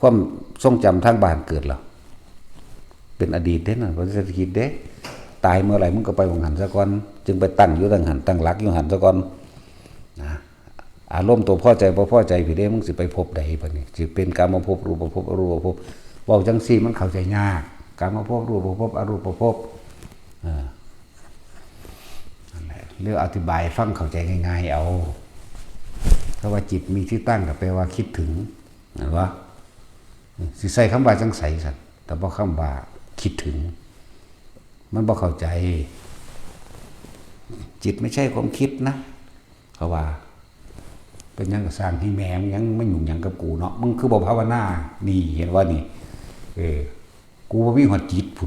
ความทรงจำทางบ้านเกิดแล้วเป็นอดีตเด้นั่นบ่ได้คิดเด้ตายเมื่อไหร่มึงก็ไปวังหันซะก่อนจึงไปตั้งอยู่ตั้งหันตั้งหลักอยู่หันซะก่อนนะอารมณ์ตัวพอใจบ่พอใจพี่เด้มึงสิไปพบใดบัดนี้สิเป็นกามภพรูปภพอรูปภพเว้าจังซี่มันเข้าใจยากกามภพรูปภพอรูปภพนั่นแหละเรื่องอธิบายฟังเข้าใจง่ายๆเอาเพราะว่าจิตมีที่ตั้งก็แปลว่าคิดถึงเห็นบ่สิใส่คำว่าจังไสซั่นแต่บ่คำว่าคิดถึงมันบ่เข้าใจจิตไม่ใช่ความคิดนะเขาว่าเป็นยังก็สร้างให้แม่มึงยังไม่หยุ่งหยังกับกูเนาะมึงคือบ่ภาวนานี่เห็นว่านี่กูบ่มีหอดจิตพุ่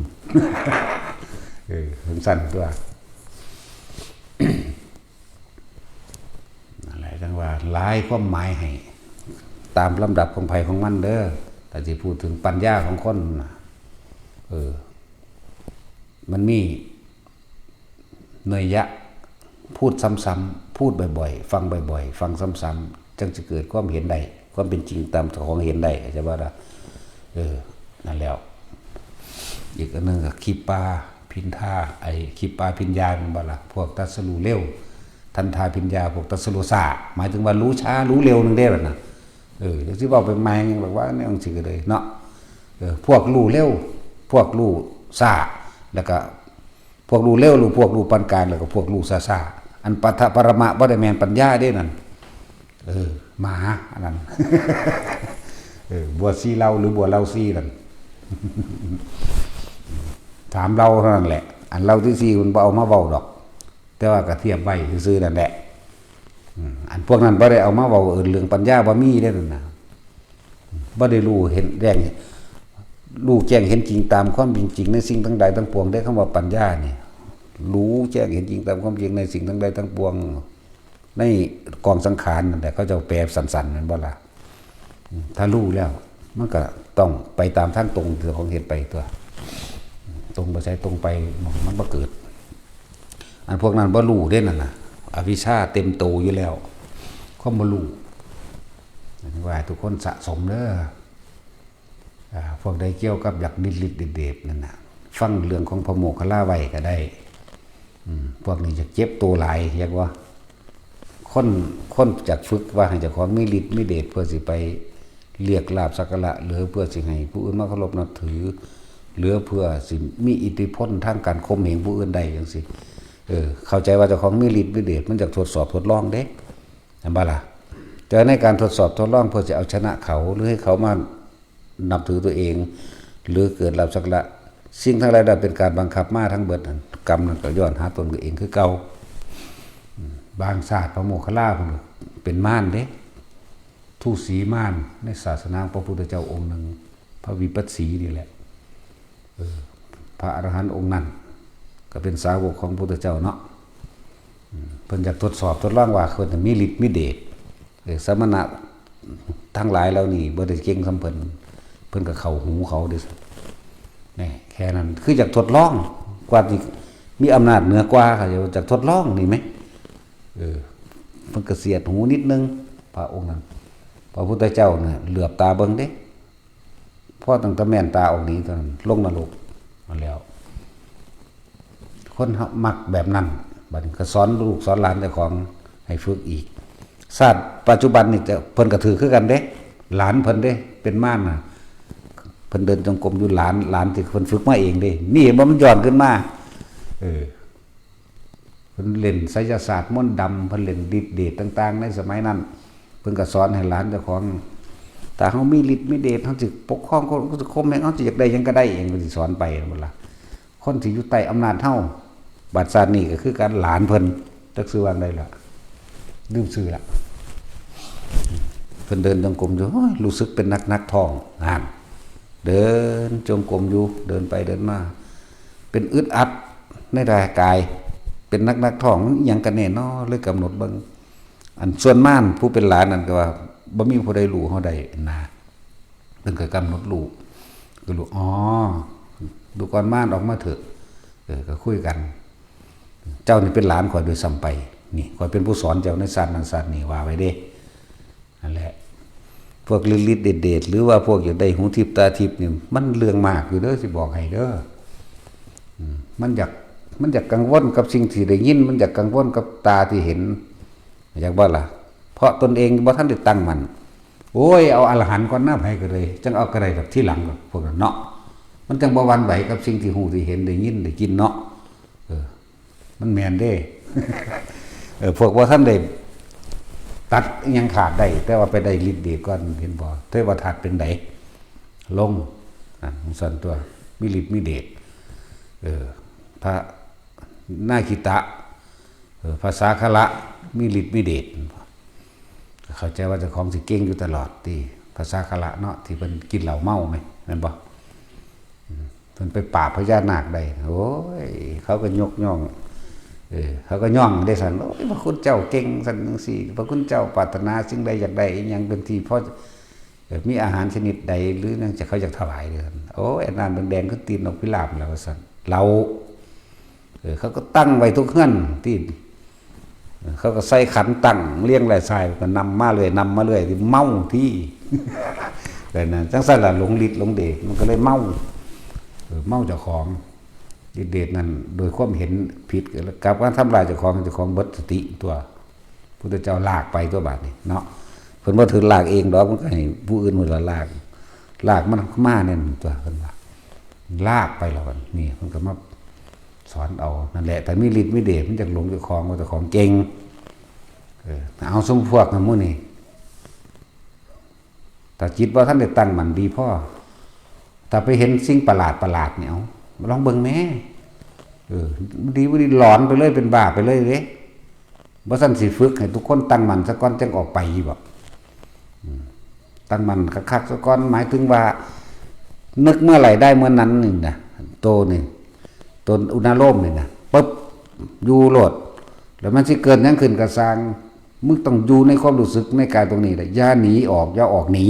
นสั้นตัวนั่นแหละจังว่าหลายความหมายให้ตามลำดับของไผของมันเด้อแต่สิพูดถึงปัญญาของคนมันมีเนยยะพูดซ้ำๆพูดบ่อยๆฟังบ่อยๆฟังซ้ำๆจึงจะเกิดความเห็นได้ความเป็นจริงตามของเห็นได้ใช่ป่ะล่ะนั่นแล้วอีกอันนึงก็ขีปาพินทาขีปาพิญญาเป็นบ่ล่ะพวกตัสรู้เร็วทันทาพิญญาพวกตัสรู้ช้าหมายถึงว่ารู้ช้ารู้เร็วนึงได้ล่ะนะจังสิเว้าไปใหม่ยังบอกว่าแนวจังซี่ก็เลยเนาะพวกรู้เร็วพวกรู้ช้าแล้วก็พวกรู้เร็วรู้พวกรู้ปานกลางแล้วก็พวกรู้ซ่าๆอันปัทปรมะบ่ได้แม่นปัญญาเด้นั่นมาอันนั้นบัวซีเราหรือบัวเราซีนั่นถามเราเท่านั้นแหละอันเราที่ซีมันบ่เอามาเว้าดอกแต่ว่าก็เทียบไว้ซื่อๆนั่นแหละอันพวกนั้นบ่ได้เอามาเว้าเรื่องปัญญาบ่มีเด้นั่นน่ะบ่ได้รู้เห็นแจ้งรู้แจ้งเห็นจริงตามความเป็นจริงในสิ่งทั้งใดทั้งปวงได้คำว่าปัญญานี่รู้แจ้งเห็นจริงตามความจริงในสิ่งทั้งใดทั้งปวงในกองสังขารนั่นแหละเขาจะแปลสันๆนั่นบ่ล่ะถ้ารู้แล้วมันก็ต้องไปตามทางตรงที่ของเห็นไปตัวตรงบ่ใช่ตรงไปมันบ่เกิดอันพวกนั้นบ่รู้เด้นั่นน่ะอวิชชาเต็มโตอยู่แล้วความบ่รู้ว่าทุกคนสะสมเด้อพวกใดเกี่ยวกับอยากดิดๆเด็ดๆนั่นน่ะฟังเรื่องของพระโมคคัลลาไว้ก็ได้พวกนี้จะเจ็บตัวหลายเรียกว่าคนจากฝึกว่าให้เจ้าของมีฤทธิ์มีเดชเพื่อสิไปเรียกลาภสักการะหรือเพื่อสิให้ผู้อื่นมาเคารพนับถือหรือเพื่อสิมีอิทธิพลทางการข่มเหงผู้อื่นใดจังซี่เข้าใจว่าเจ้าของมีฤทธิ์มีเดชมันจะทดสอบทดลองเด้เห็นบ่ล่ะแต่ในการทดสอบทดลองเพื่อจะเอาชนะเขาหรือให้เขามานับถือตัวเองหรือเกิดลาภสักการะสิ่งทั้งหลายนั้นเป็นการบังคับมาทั้งเบิดกรรมนั้นก็ย้อนหาตนตัวเองคือเก่าบางศาสตร์พระโมคคัลลาเป็นม่านเด้ทูตสีม่านในศาสนาพระพุทธเจ้าองค์หนึ่งพระวิปัสสีนี่แหละพระอรหันต์องค์นั้นก็เป็นสาวกของพระพุทธเจ้าเนาะเพิ่นอยากทดสอบทดลองว่าเพิ่นมีฤทธิ์มีเดชสมณะทั้งหลายแล้วนี่บ่ได้เก่งสำเพิ่นก็เข้าหูเขาเด้นี่แค่นั้นคืออยากทดลองกว่าที่มีอำนาจเหนือกว่าค่ะอยากทดลองนี่มั้ยเพิ่นก็เสียดหูนิดนึงพระองค์นั้นพระพุทธเจ้าน่ะเหลือบตาเบิ่งเด้พอตั้งแต่แม่นตาออกนี้ตอนลงนรกมาแล้วคนมักแบบนั้นบัดนี้ก็สอนลูกสอนหลานเจ้าของให้ฝึกอีกศาสตร์ปัจจุบันนี่เพิ่นก็ถือคือกันเด้หลานเพิ่นเด้เป็นม่านน่ะเพิ่นเดินจงกรมอยู่หลานที่เพิ่นฝึกมาเองเด้นี่บ่มันย้อนขึ้นมาเพิ่นเล่นไสยศาสตร์มนต์ดำเพิ่นเล่นฤทธิ์เดชต่างๆในสมัยนั้นเพิ่นก็สอนให้หลานเจ้าของถ้าเฮามีฤทธิ์มีเดชเฮาสิปกครองคนก็สิข่มแม่งเฮาสิอยากได้หยังก็ได้เองเพิ่นสิสอนไปนั่นล่ะคนที่อยู่ใต้อำนาจเฮาบัดซาดนี้ก็คือการหลานเพิ่นจักชื่อว่าได้ล่ะลืมชื่อละเพิ่นเดินจงกรมอยู่รู้สึกเป็นนักท้องนั่นเดินจงกรมอยู่เดินไปเดินมาเป็นอึดอัดในร่างกายเป็นนักท้องอิหยังกันแน่เนาะเลยกำหนดเบิ่ง อันส่วนม่านผู้เป็นหลานนั่นก็ว่าบ่มีผู้ใดรู้เฮาได้นะเพิ่นก็กำหนดรู้ก็รู้อ๋อดูก่อนม่านออกมาเถอะก็คุยกัน เจ้านี่เป็นหลานข่อยโดยซ้ำไปนี่ข่อยเป็นผู้สอนเจ้าในศาสตร์นั้นศาสตร์นี้ว่าไว้เด้นั่นแหละพวกฤทธิ์เดชหรือว่าพวกอยากได้หูทิพย์ตาทิพย์นี่มันเรื่องมากอยู่เด้อสิบอกให้เด้อมันอยากกังวลกับสิ่งที่ได้ยินมันอยากกังวลกับตาที่เห็นอยากบ่ล่ะเพราะตนเองบ่ทันได้ตั้งมันโอ้ยเอาอรหันต์ก่อนหน้าไผก็เลยจังเอากระไรแบบที่หลังพวกนั้นเนาะมันจังบ่หวั่นไหวกับสิ่งที่หูที่เห็นได้ยินได้กินเนาะมันแม่นเด้ พวกว่าท่านได้ตัดยังขาดได้แต่ว่าไปได้ฤทธิ์เดชก่อนเห็นบ่เทวทัตเป็นไดลงของสันตัวมีฤทธิ์มีเดชพระนาคิตะภาษาคละมีฤทธิ์มีเดชเข้าใจว่าเจ้าของสิเก่งอยู่ตลอดที่ภาษาคละเนาะที่เพิ่นกินเหล้าเมาไหมแม่นบ่เพิ่นไปปราบพญานาคได้โอ้ยเขาก็ยกย่องเขาก็ย่องได้สั่นโอ้ยพระคุณเจ้าเก่งสั่นจังซี่พระคุณเจ้าปรารถนาสิ่งใดอยากได้อีหยังเป็นที่เพราะมีอาหารชนิดใดหรือนั่นจะเขาอยากถวายเด้อโอ้ยอันนั้นแดงๆก็ตีนนกพิราบแล้วสั่นเราเขาก็ตั้งไว้ทุกเฮือนที่เขาก็ใส่ขันตั้งเลี้ยงหลายสายก็นำมาเลยที่เมาที่แต่นั้นจังซั่นล่ะหลงฤทธิ์หลงเดชมันก็เลยเมาเจ้าของเดชนั้นโดยความเห็นผิดกับการทำลายเจ้าของเบิดสติตัวพุทธเจ้าลากไปตัวบาดนี่เนาะเพิ่นบ่ถือลากเองดอกมันก็ให้ผู้อื่นมาลากมันมาแน่นตัวเพิ่นว่าลากไปแล้วนี่เพิ่นก็มาสอนเอานั่นแหละแต่มีฤทธิ์มีเดชมันจังหลงเจ้าของว่าเจ้าของเก่งเอาสมพวกนั้นมื้อนี้แต่จิตว่าท่านได้ตั้งมันดีพ่อถ้าไปเห็นสิ่งประหลาดเนี่ยเอาลองเบิ่งแม่ดีบ่ดีหลอนไปเลยเป็นบ้าไปเลยเด้บ่ซั่นสิฝึกให้ทุกคนตั้งมันซะก่อนจังออกไปบ่ตั้งมันคักๆซะก่อนหมายถึงว่านึกเมื่อไหร่ได้เมื่อนั้นนี่นะโตนี่ตนอุณโลมนี่นะปึ๊บอยู่โลดแล้วมันสิเกิดหยังขึ้นก็สร้างมึงต้องอยู่ในความรู้สึกในกายตรงนี้แหละอย่าหนีออกอย่าออกหนี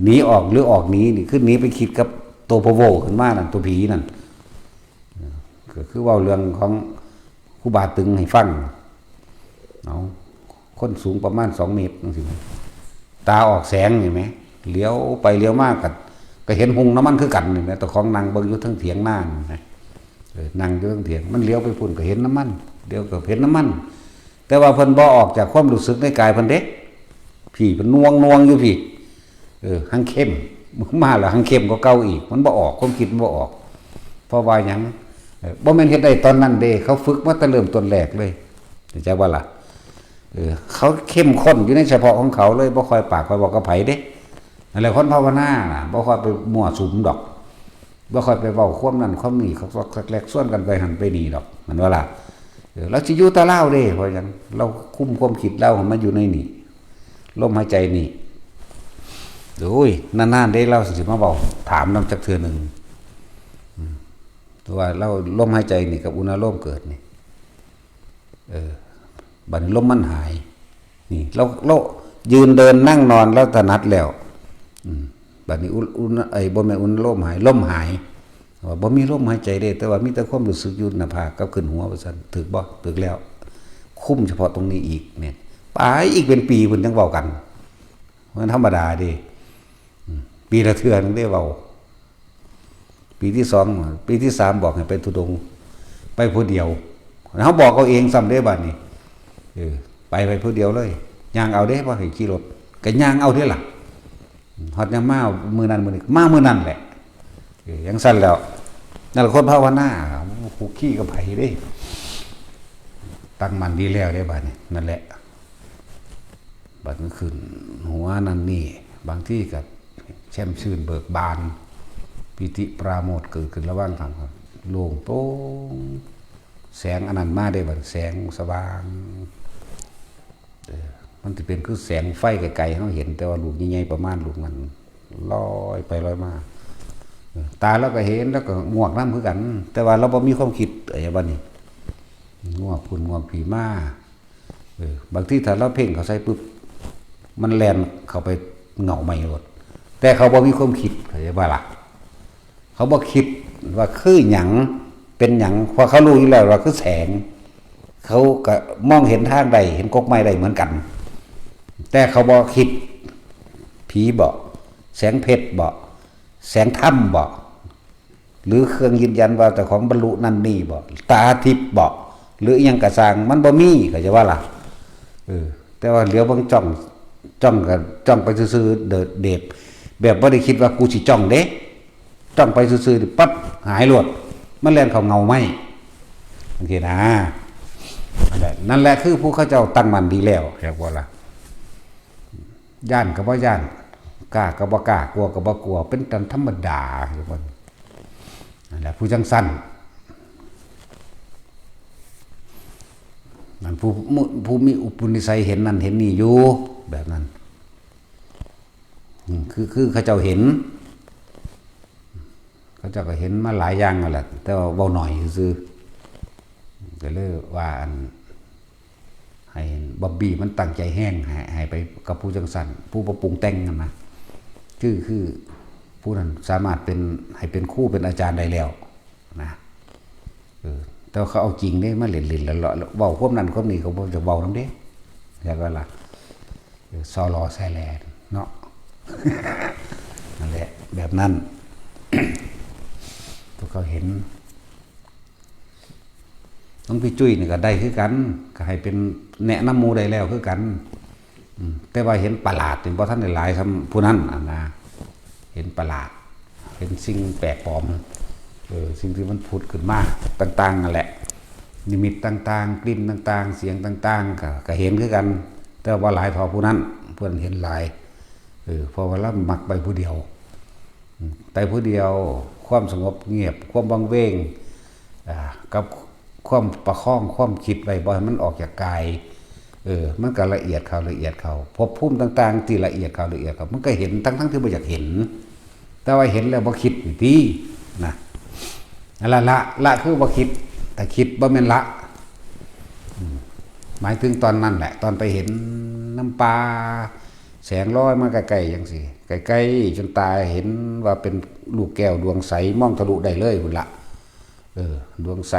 หนีออกหรือออกหนีนี่คือหนีไปคิดกับตัวพะโวขึ้นมานั่นตัวผีนั่นก็คือว่าเรื่องของครูบาตึงให้ฟังเอาคนสูงประมาณ2 เมตรจังซี่ตาออกแสงเห็นไหมเลี้ยวไปเลี้ยวมากก็เห็นหุงน้ำมันคือกันนี่นะแต่ของนางเบิ่งอยู่ทั้งเถียงหน้านี่นั่งอยู่ทั้งเถียงมันเลี้ยวไปพุ่นก็เห็นน้ำมันเดี๋ยวก็เห็นน้ำมันแต่ว่าเพิ่นบ่ออกจากความรู้สึกในกายเพิ่นเด้พี่เพิ่นนวงอยู่พี่หังเข้มมาแล้วหังเข้มก็เก่าอีกมันบ่ออกความคิดมันบ่ออกเพราะว่าหยังบ่แม่นเฮ็ดได้ตอนนั้นเด้เขาฝึกมาแต่เริ่มต้นแรกเลยเข้าใจบ่ล่ะเขาเข้มข้นอยู่ในเฉพาะของเขาเลยบ่ค่อยปากค่อยบอกกับไผเด้นั่นแหละคนภาวนาน่ะบ่ค่อยไปมั่วสุมดอกบ่ค่อยไปเว้าความนั้นความนี้เขาแลกส่วนกันไปหันไปนี่ดอกมันว่าล่ะเราสิอยู่ตะเล่าเด้เพราะหยังเราคุมความคิดเราให้มันอยู่ในนี่ลมหายใจนี่โอ้ยนานๆได้เราสิมาบอกถามนำจักเทื่อนึงว่าเราลมหายใจนี่กับอุณโลมเกิดนี่บัดนี้ลมมันหายนี่เรายืนเดินนั่งนอนแล้วถนัดแล้วบัดนี้บ่แม่นอุณโลมหายลมหายว่าบ่มีลมหายใจเด้แต่ว่ามีแต่ความรู้สึกอยู่หน้าผากกับขึ้นหัวว่าซั่นถึกบ่ถึกแล้วคุ้มเฉพาะตรงนี้อีกเนี่ยไปอีกเป็นปีเพิ่นจังเว้ากันมันธรรมดาเด้ปีละเทื่อนึงได้เว้าปีที่2ปีที่3บอกให้ไปทุดงไปผู้เดียวเฮาบอกเอาเองซ้ำได้บัดนี้ไปผู้เดียวเลยย่างเอาเด้บ่ให้ขี่รถก็ย่างเอาเด้ล่ะฮอดยามมามื้อนั้นมื้อนี้มามื้อนั้นแหละยังสั่นแล้วนั่นคนภาวนาผูกขี้กับไผเด้ตั้งมันดีแล้วได้บัดนี้นั่นแหละบัดนี้ขึ้นหัวนั่นนี่บางที่ก็แช่มชื่นเบิกบานปิติปราโมทย์เกิดขึ้นระหว่างทางครับโล่งโปร่งแสงอนันต์มาได้บัดแสงสว่างมันจะเป็นคือแสงไฟไกลๆเราเห็นแต่ว่าลูกใหญ่ๆประมาณลูกมันลอยไปลอยมาตาเราก็เห็นแล้วก็งวกน้ำคือกันแต่ว่าเราบ่มีความคิดอะไรบ้านี้งวกพุ่นงวกผีมา บางทีถ้าเราเพ่งเขาใส่ปุ๊บมันแลนเข้าไปเหงาไม่หมดแต่เขาบ่มีความคิดเข้าใจบ่ล่ะเขาบ่คิดว่าคือหยังเป็นหยังเพราะเขารู้อยู่แล้วว่าคือแสงเขาก็มองเห็นทางใดเห็นกกไม้ใดเหมือนกันแต่เขาบ่คิดผีบ่แสงเพชรบ่แสงถ้ำบ่หรือเครื่องยืนยันว่าแต่ของบรรลุนั่นนี่บ่ตาทิพย์บ่หรืออีหยังกระสร้างมันบ่มีเข้าใจว่าล่ะแต่ว่าเหลียวเบิ่งจ้องก็จ้องไปซื่อๆเดบแบบบ่ได้คิดว่ากูสิจ้องเด้จ้องไปซื่อๆปั๊บหายหลดมันแล่นเข้าเงาไม้โอเคนะนั่นแหละคือผู้เขาเจ้าตั้งมั่นดีแล้วแค่ว่าล่ะย่านก็บ่ย่านกล้าก็บ่กล้ากลัวก็บ่กลัวเป็นตามธรรมดาทุกคนนั่นแหละผู้จังสั้นนั่นผู้มีอุปนิสัยเห็นนั่นเห็นนี่อยู่แบบนั้นคือเขาเจ้าเห็นเขาเจ้าก็เห็นมาหลายอย่างนั่นแหละแต่ว่าเบาหน่อยซื่อก็เลยว่าให้บ๊อบบี้มันตั้งใจแห้งให้ไปกับผู้จังสันผู้ประปรุงแต่งกันนะคือผู้นั้นสามารถเป็นให้เป็นครูเป็นอาจารย์ได้แล้วนะแต่เขาเอาจริงเนี่ยมาเล่นแล้วเบาควบนั้นควบนี้เขาจะเบาน้ำเด้แล้วก็ล่ะซอลอไซแลนเนาะนั่นแหละแบบนั้นพวกเขาเห็นน้องพี่จุ้ยนี่ก็ได้คือกันก็ให้เป็นแนะนำหมู่ได้แล้วคือกันแต่ว่าเห็นประหลาดเป็นเพราะท่านได้หลายทำผู้นั้นนะเห็นประหลาดเห็นสิ่งแปลกปลอมสิ่งที่มันผุดขึ้นมาต่างๆนั่นแหละนิมิตต่างๆกลิ่นต่างๆเสียงต่างๆก็เห็นคือกันแต่ว่าหลายทอผู้นั้นเพื่อนเห็นหลายเพราะว่าเรามักไปผู้เดียวไปผู้เดียวความสงบเงียบความวังเวงกับความประคองความคิดไว้บ่ให้มันออกจากกายมันก็ละเอียดเขาพบภูมิต่างๆที่ละเอียดเขามันก็เห็นทั้งที่บ่อยากเห็นแต่ว่าเห็นแล้วบ่คิดนี่นะละคือบ่คิดแต่คิดบ่แม่นละหมายถึงตอนนั้นแหละตอนไปเห็นน้ำปลาแสงลอยมาไกลๆจังซี่ไกลๆจนตาเห็นว่าเป็นลูกแก้วดวงใสมองทะลุได้เลยพุ่นละดวงใส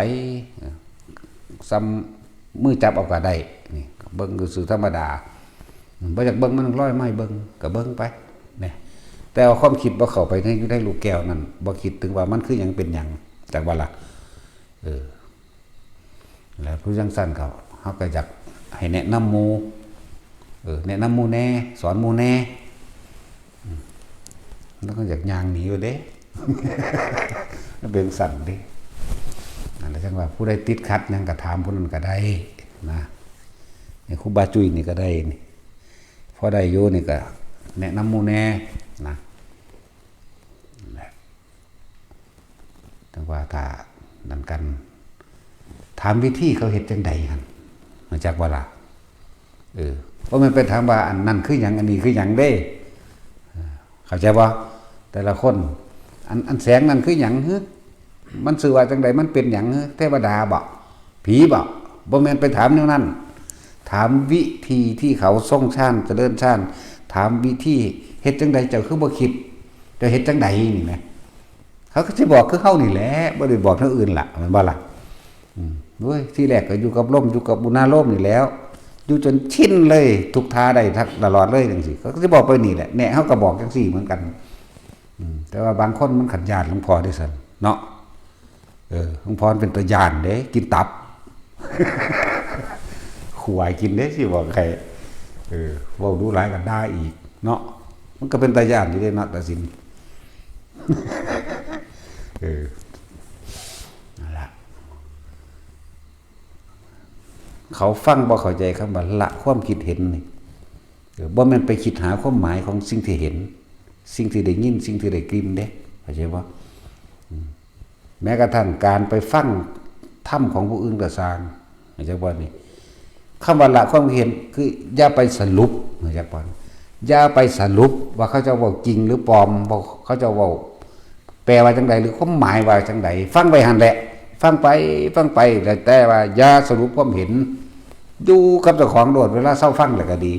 ซ้ำมือจับเอาก็ได้นี่เบิ่งคือสื่อธรรมดาบ่อยากเบิ่งมันร้อยไม้เบิ่งก็เบิ่งไปนี่แต่เอาความคิดบ่เข้าไปในลูกแก้วนั้นบ่คิดถึงว่ามันคือหยังเป็นหยังจากว่าล่ะแล้วผู้จังซั่นเขาก็อยากให้แนะนำหมู่แนะนำหมู่แน่สอนหมู่แน่แล้วก็อยากย่างหนีอยู่เด้ เป็นสั่นดินั่นแหละจังว่าผู้ใดติดขัดยังก็ถามผู้นั้นก็ได้นะนี่ครูบาจุ้ยนี่ก็ได้นี่พอได้อยู่นี่ก็แนะนำหมู่แน่นะนั่นแหละจังว่าถ้านั่นกันถามวิธีเขาเฮ็ดจังใดหั่นมาจากว่าล่ะเพราะมันเป็นถามว่าอันนั้นคือหยังอันนี้คือหยังเด้เข้าใจบ่แต่ละคนอันแสงนั้นคือหยังฮึมันสื่อว่าจังใดมันเป็นหยังฮึเทวดาบ่ผีบ่แม่นไปถามแนวนั้นถามวิธีที่เขาทรงฌานเจริญฌานถามวิธีเฮ็ดจังใดเจ้าคือบ่คิดจะเฮ็ดจังใดนี่แหมเขาก็สิบอกคือเฮานี่แหละบ่ได้บอกทางอื่นล่ะแม่นบ่ล่ะด้วยที่แรกก็อยู่กับลมอยู่กับบุญนาลมนี่แล้วอยู่จนชินเลยทุกท่าได้ตลอดเลยจังซี่เขาก็สิบอกไปนี่แหละแน่เฮาก็บอกจังซี่เหมือนกันแต่ว่าบางคนมันขัดญาติหลวงพ่อด้วยซั่นเนาะหลวงพ่อเป็นตัวญาติเด้กินตับ ขวายกินเด้สิบอกใครเว้าดูหลายก็ด่าอีกเนาะมันก็เป็นตาญาติอยู่เด้เนาะตาสิน นั่นล่ะเขาฟังบ่เข้าใจคำว่าละความคิดเห็นนี่บ่แม่นไปคิดหาความหมายของสิ่งที่เห็นสิ่งที่ได้ยินสิ่งที่ได้กลิ่นเด้เข้าใจบ่แม้กระทั่งการไปฟังธรรมของผู้อื่นก็สร้างเข้าใจบ่นี่คำว่าละความเห็นคืออย่าไปสรุปเข้าใจบ่อย่าไปสรุปว่าเขาจะเว้าจริงหรือปลอมบ่เขาจะเว้าแปลว่าจังไดหรือความหมายว่าจังไดฟังไปหั่นแหละฟังไปแต่ว่าอย่าสรุปความเห็น อยู่กับเจ้าของโดดเวลาเศร้าฟังแล้วก็ดี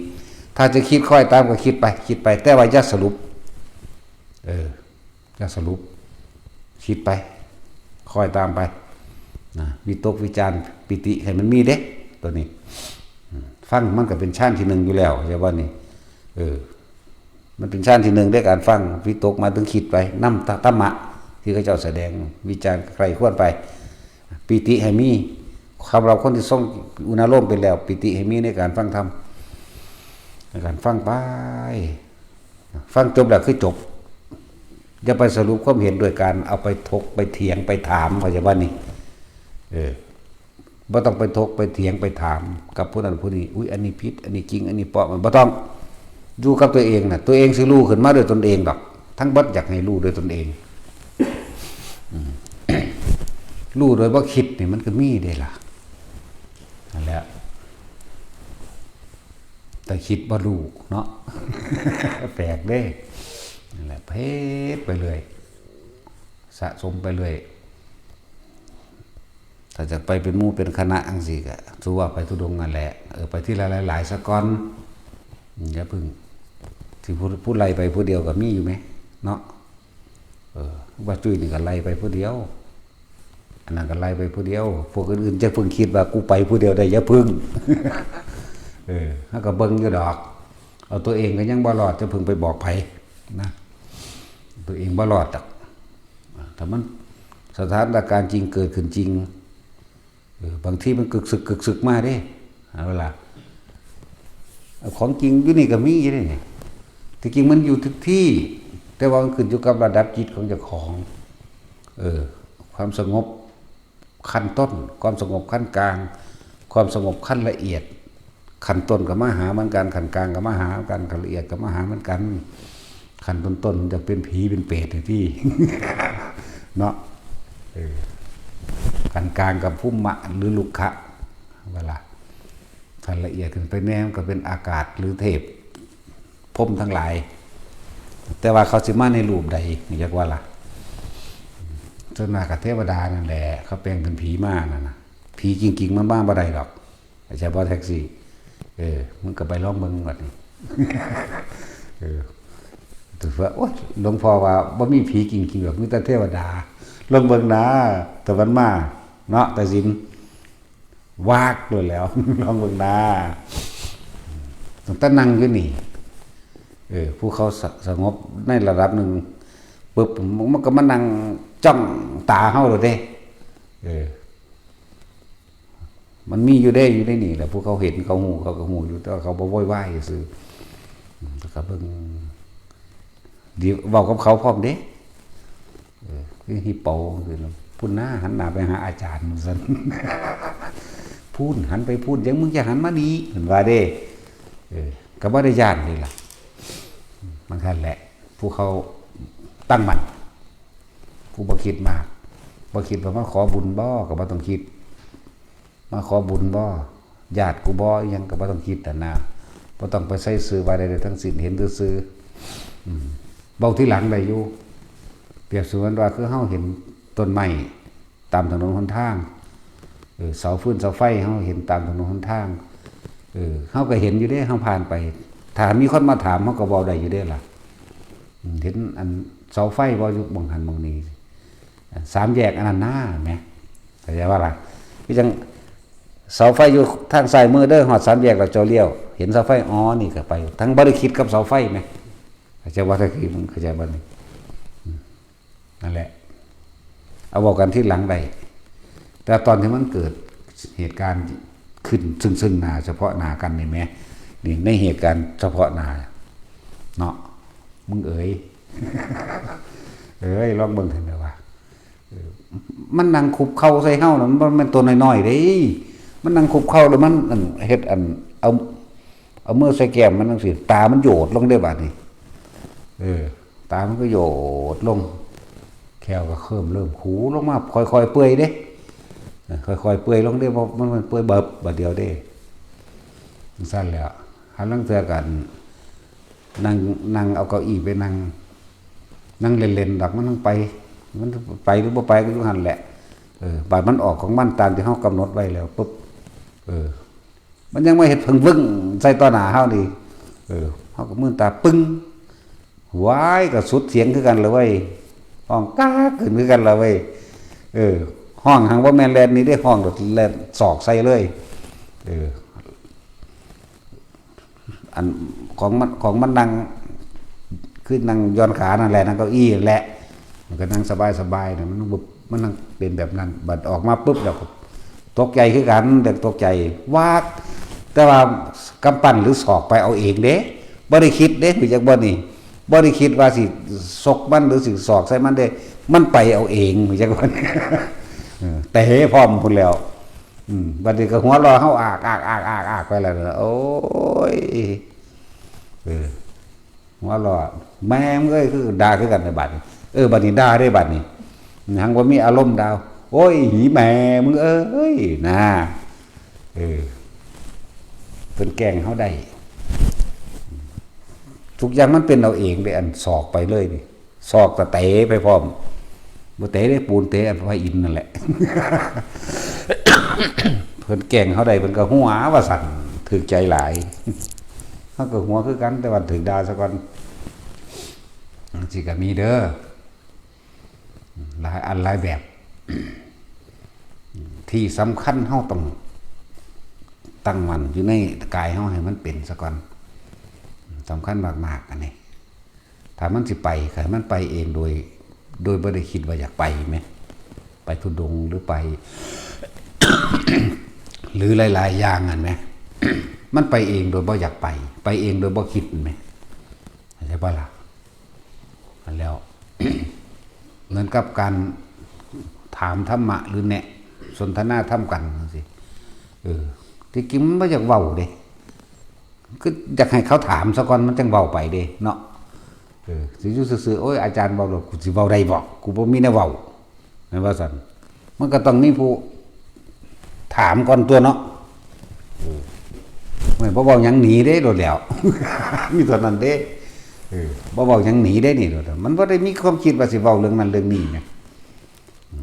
ถ้าจะคิดค่อยตามก็คิดไปแต่ว่าอย่าสรุปอย่าสรุปคิดไปค่อยตามไปนะวิตกวิจารปิติให้มันมีเด้ตัวนี้ฟังมันก็เป็นชั้นที่หนึ่งอยู่แล้วใช่ป่ะนี่มันเป็นชั้นที่หนึ่งได้การฟังวิตกมาถึงคิดไปน้ำธรรมะที่เขาเจ้าแสดงวิจารใครควรไปปิติให้มีคำเราคนที่ทรงอุณาโลมเป็นแล้วปิติให้มีในการฟังธรรมในการฟังไปฟังจบแล้วคือจบอย่าไปสรุปความเห็นโดยการเอาไปถกไปเถียงไปถามเขาจะว่านี่บ่ต้องไปถกไปเถียงไปถามกับผู้นั้นผู้นี้อุ้ยอันนี้ผิดอันนี้จริงอันนี้เปาะมันบ่ต้องอยู่กับตัวเองน่ะตัวเองสิรู้ขึ้นมาด้วยตนเองดอกทั้งบัดอยากให้รู้ด้วยตนเองรู้โดยบ่คิดนี่มันก็มีได้ล่ะนั่นแหละแต่คิดบ่รู้เนาะ แปลกเด้นั่นแหละเพชรไปเลยสะสมไปเลยถ้าจะไปเป็นหมู่เป็นคณะอังสิก็ถือว่าไปทุดงนั่นแหละไปที่หลายๆสะก่อนอย่าพึ่งที่ผู้ไล่ไปผู้เดียวก็มีอยู่ไหมเนาะว่าจุ้ยนี่ก็ไล่ไปผู้เดียวอันนั้นก็ไล่ไปผู้เดียวพวกอื่นๆจะพึ่งคิดว่ากูไปผู้เดียวได้อย่าพึ่งแล้วก็เบิ่งอยู่ดอกเอาตัวเองก็ยังบ่รอดจะพึ่งไปบอกไผนะตัวเองบ่รอดอ่ะแต่มันสถานการณ์จริงเกิดขึ้นจริงบางทีมันกึกสึกมาเด้เวลาของจริงอยู่นี่ก็มีอยู่นี่ที่จริงมันอยู่ทุกที่แต่ว่ามันขึ้นอยู่กับระดับจิตของเจ้าของความสงบขั้นต้นความสงบขั้นกลางความสงบขั้นละเอียดขั้นต้นกับมหาเหมือนกันขั้นกลางกับมหาเหมือนกันขั้นละเอียดกับมหาเหมือนกันขั้นต้นจะเป็นผีเป็นเปรตที่ เนาะขั้นกลางกับภูมิหรือลุกขะเวลาขั้นละเอียดขึ้นไปแน่ก็เป็นอากาศหรือเทพพรหมทั้งหลายแต่ว่าเขาสิมาในรูปใดนี่เรียกว่าล่ะส่วนมากกับเทวดานั่นแหละเขาแปลงเป็นผีมากนะผีจริงๆมันบ้าบ่ได้หรอกเฉพาะแท็กซี่มันก็ไปล้อมเมืองก่อนนี่ถือว่าโอ๊ยหลวงพ่อว่าบ่มีผีจริงๆหรอกมีแต่เทวดาลองเบิ่งนะแต่วันมาเนาะแต่สินวากด้วยแล้วลองเบิ่งนะต้องตั้งนั่งอยู่นี่ผู้เขาสงบในระดับหนึ่งปึ๊บมันก็มานั่งจ้องตาเฮาเลยเด้มันมีอยู่ได้อยู่ในนี่แหละผู้เขาเห็นเขาหูเขาก็หูอยู่แต่เขาบ่โวยวายซื่อก็เบิ่งดีเว้ากับเขาพร้อมเด้คือฮิปโปคือพูดหน้าหันหน้าไปหาอาจารย์ซั่น พูดหันไปพูดยังมึงจะหันมาดีเห็นว่าเด้ก็บ่ได้ย่านนี่ล่ะมันคั่นแหละผู้เขาตั้งมั่นผู้บ่คิดมากบ่คิดว่ามาขอบุญบ่ก็บ่ต้องคิดมาขอบุญบ่ญาติกูบ่ยังก็บ่ต้องคิดแต่นะบ่ต้องไปใส่ซื้อว่าใดๆทั้งสิ้นเห็นซื่อเบาที่หลังได้อยู่เปรียบเสมือนว่าคือเฮาเห็นต้นไม้ตามถนนหนทางเสาฟืนเสาไฟเฮาเห็นตามถนนหนทางเฮาก็เห็นอยู่เด้เฮาผ่านไปถ้ามีคนมาถามเฮาก็เว้าได้อยู่เด้ล่ะเห็นอันเสาไฟบ่อยู่บังหันบังนี้สามแยกอันนั้นหน้าแหมเข้าใจว่าล่ะคือจังเสาไฟอยู่ทางซ้ายมือเด้อฮอดสามแยกแล้วเจ้าเลี้ยวเห็นเสาไฟอ๋อนี่ก็ไปทั้งบ่ได้คิดกับเสาไฟแหมเข้าใจว่าถ้าคือมันเข้าใจบ่นี่นั่นแหละเอาบอกกันที่หลังได้แต่ตอนที่มันเกิดเหตุการณ์ขึ้นซึ่งหน้าเฉพาะหน้ากันนี่แหมนี่ในเหตุการณ์เฉพาะหน้าเนาะมึงเอ๋ย ลองเบิ่งเห็นไหมว่ามันนั่งคุบเข่าใส่เฮาน่ะมันตัวน้อยๆเด้มันนั่งคุบเข่าแล้วมันเฮ็ดเอามือใส่แก้มมันจังซี่ตามันโยดลงได้บัดนี้ตามันก็โยดลงแก้วก็เริ่มขูลงมาค่อยๆเปื่อยเด้ค่อยๆเปื่อยลงเด้บ่มันเปื่อยเบิบบัดเดียวเด้สั้นแล้วหันหลังเทื่อกันนั่งเอาเก้าอี้ไปนั่งเล่นๆดอกมันไปมันไปหรือบ่ไปก็อยู่หั่นแหละบาดมันออกของมันตามที่เฮากำหนดไว้แล้วปุ๊บ มันยังไม่เห็นเพิ่งวึ่งใส่ต่อหน้าเฮานี่เฮาก็มือตาปึ้งว้ายก็สุดเสียงคือกันเลยเว้ยห้องก้าขึ้นคือกันเลยเว้ยห้องหังว่าแม่นแลนนี่ได้ห้องโดดแลนศอกใส่เลยอันของมันนั่งคือนั่งย้อนขานั่นแหละนั่งเก้าอี้แหละมันก็นั่งสบายๆนะมันนั่งเป็นแบบนั้นบัดออกมาปุ๊บแล้วตกใจคือกันแต่ตกใจว่าแต่ว่ากำปั้นหรือศอกไปเอาเองเด้บ่ได้คิดเด้คือจักบ่นี่บ่ได้คิดว่าสิศกมันหรือสิศอกใส่มันเด้มันไปเอาเองคือจักบ่นี่แต่เฮพร้อมพุ่นแล้วบัดนี้ก็หัวรอเฮาอากไปแล้วโอ้ยหัวรอแม่งเอ้ยคือด่าคือกันในบัดนี้บัดนี้ด่าได้บัดนี้หังว่ามีอารมณ์ดาวโอ้ยหีแม่มึงเอ้ยนะเพิ่นแกล้งเฮาได้ทุกอย่างมันเป็นเอาเองได้อันศอกไปเลยนี่ศอกตะเตะไปพร้อมบ่เตะได้ปูนเตะอันไฟอินนั่นแหละ เพิ่นแกล้งเฮาได้เพิ่นก็หัวว่าสั่นถึกใจหลายเฮาก็หัวคือกันแต่ว่าถึกด่าซะก่อนสิก็มีเด้อหลายอันหลายแบบ ที่สำคัญเฮาต้องตั้งมั่นอยู่ในกายเฮาให้มันเป็นซะก่อนสำคัญมากๆอันนี้ถ้ามันสิไปให้มันไปเองโดยบ่ได้คิดว่าอยากไปแม่ไปทุดงหรือไป หรือหลายๆอย่างนั่นแม่ มันไปเองโดยบ่อยากไปเองโดยบ่คิดแม่ใช่ป่ะล่ะแล้ว เหมือนกับการถามธรรมะหรือแนะสนทนาธรรมกันสิที่จริงมันบ่อยากเว้าเด้คืออยากให้เขาถามซะก่อนมันจังเว้าไปเด้เนาะสิอยู่ซื่อๆโอ้ยอาจารย์เว้าแล้วกูสิเว้าได้บ่กูบ่มีแนวเว้าแม่นว่าซั่นมันก็ต้องมีผู้ถามก่อนตัวเนาะไม่บ่เว้าหยังหนีเด้โดดแล้ว มีเท่านั้นเด้บ่เว้าหยังหนีได้นี่โดดมันบ่ได้มีความคิดว่าสิเว้าเรื่องนั้นเรื่องนี้นะ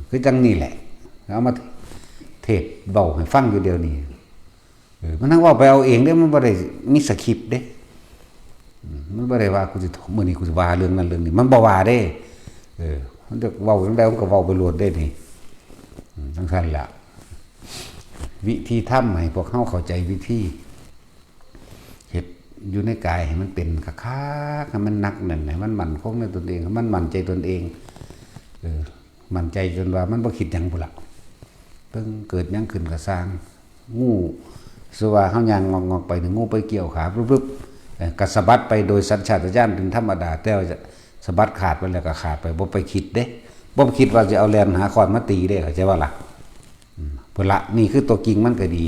คือจังนี่แหละเอามาเทศเว้าให้ฟังอยู่เดียวนี้มันทั้งเว้าไปเอาเองเด้มันบ่ได้มีสคริปต์เด้มันบ่ได้ว่ากูสิมื้อนี้กูสิว่าเรื่องนั้นเรื่องนี้มันบ่ว่าเด้มันจะเว้าจังได๋มันก็เว้าไปโลดเด้นี่จังซั่นล่ะวิธีทำให้พวกเฮาเข้าใจวิธีเฮ็ดอยู่ในกายให้มันเป็นคักๆให้มันหนักแน่นให้มันมั่นคงในตนเองให้มันมั่นใจตนเองมั่นใจจนว่ามันบ่คิดหยังพุ่นล่ะเพิ่งเกิดหยังขึ้นก็สร้างงูสว่าเฮาย่างงอกๆไปถึงงูไปเกี่ยวขาปึ๊บๆก็สะบัดไปโดยสัญชาตญาณเป็นธรรมดาแต่ว่าสะบัดขาดไปแล้วก็ขาดไปบ่ไปคิดเด้บ่คิดว่าจะเอาแรงหาค้อนมาตีเด้เข้าใจว่าล่ะพุ่นละนี่คือตัวจริงมันก็ดี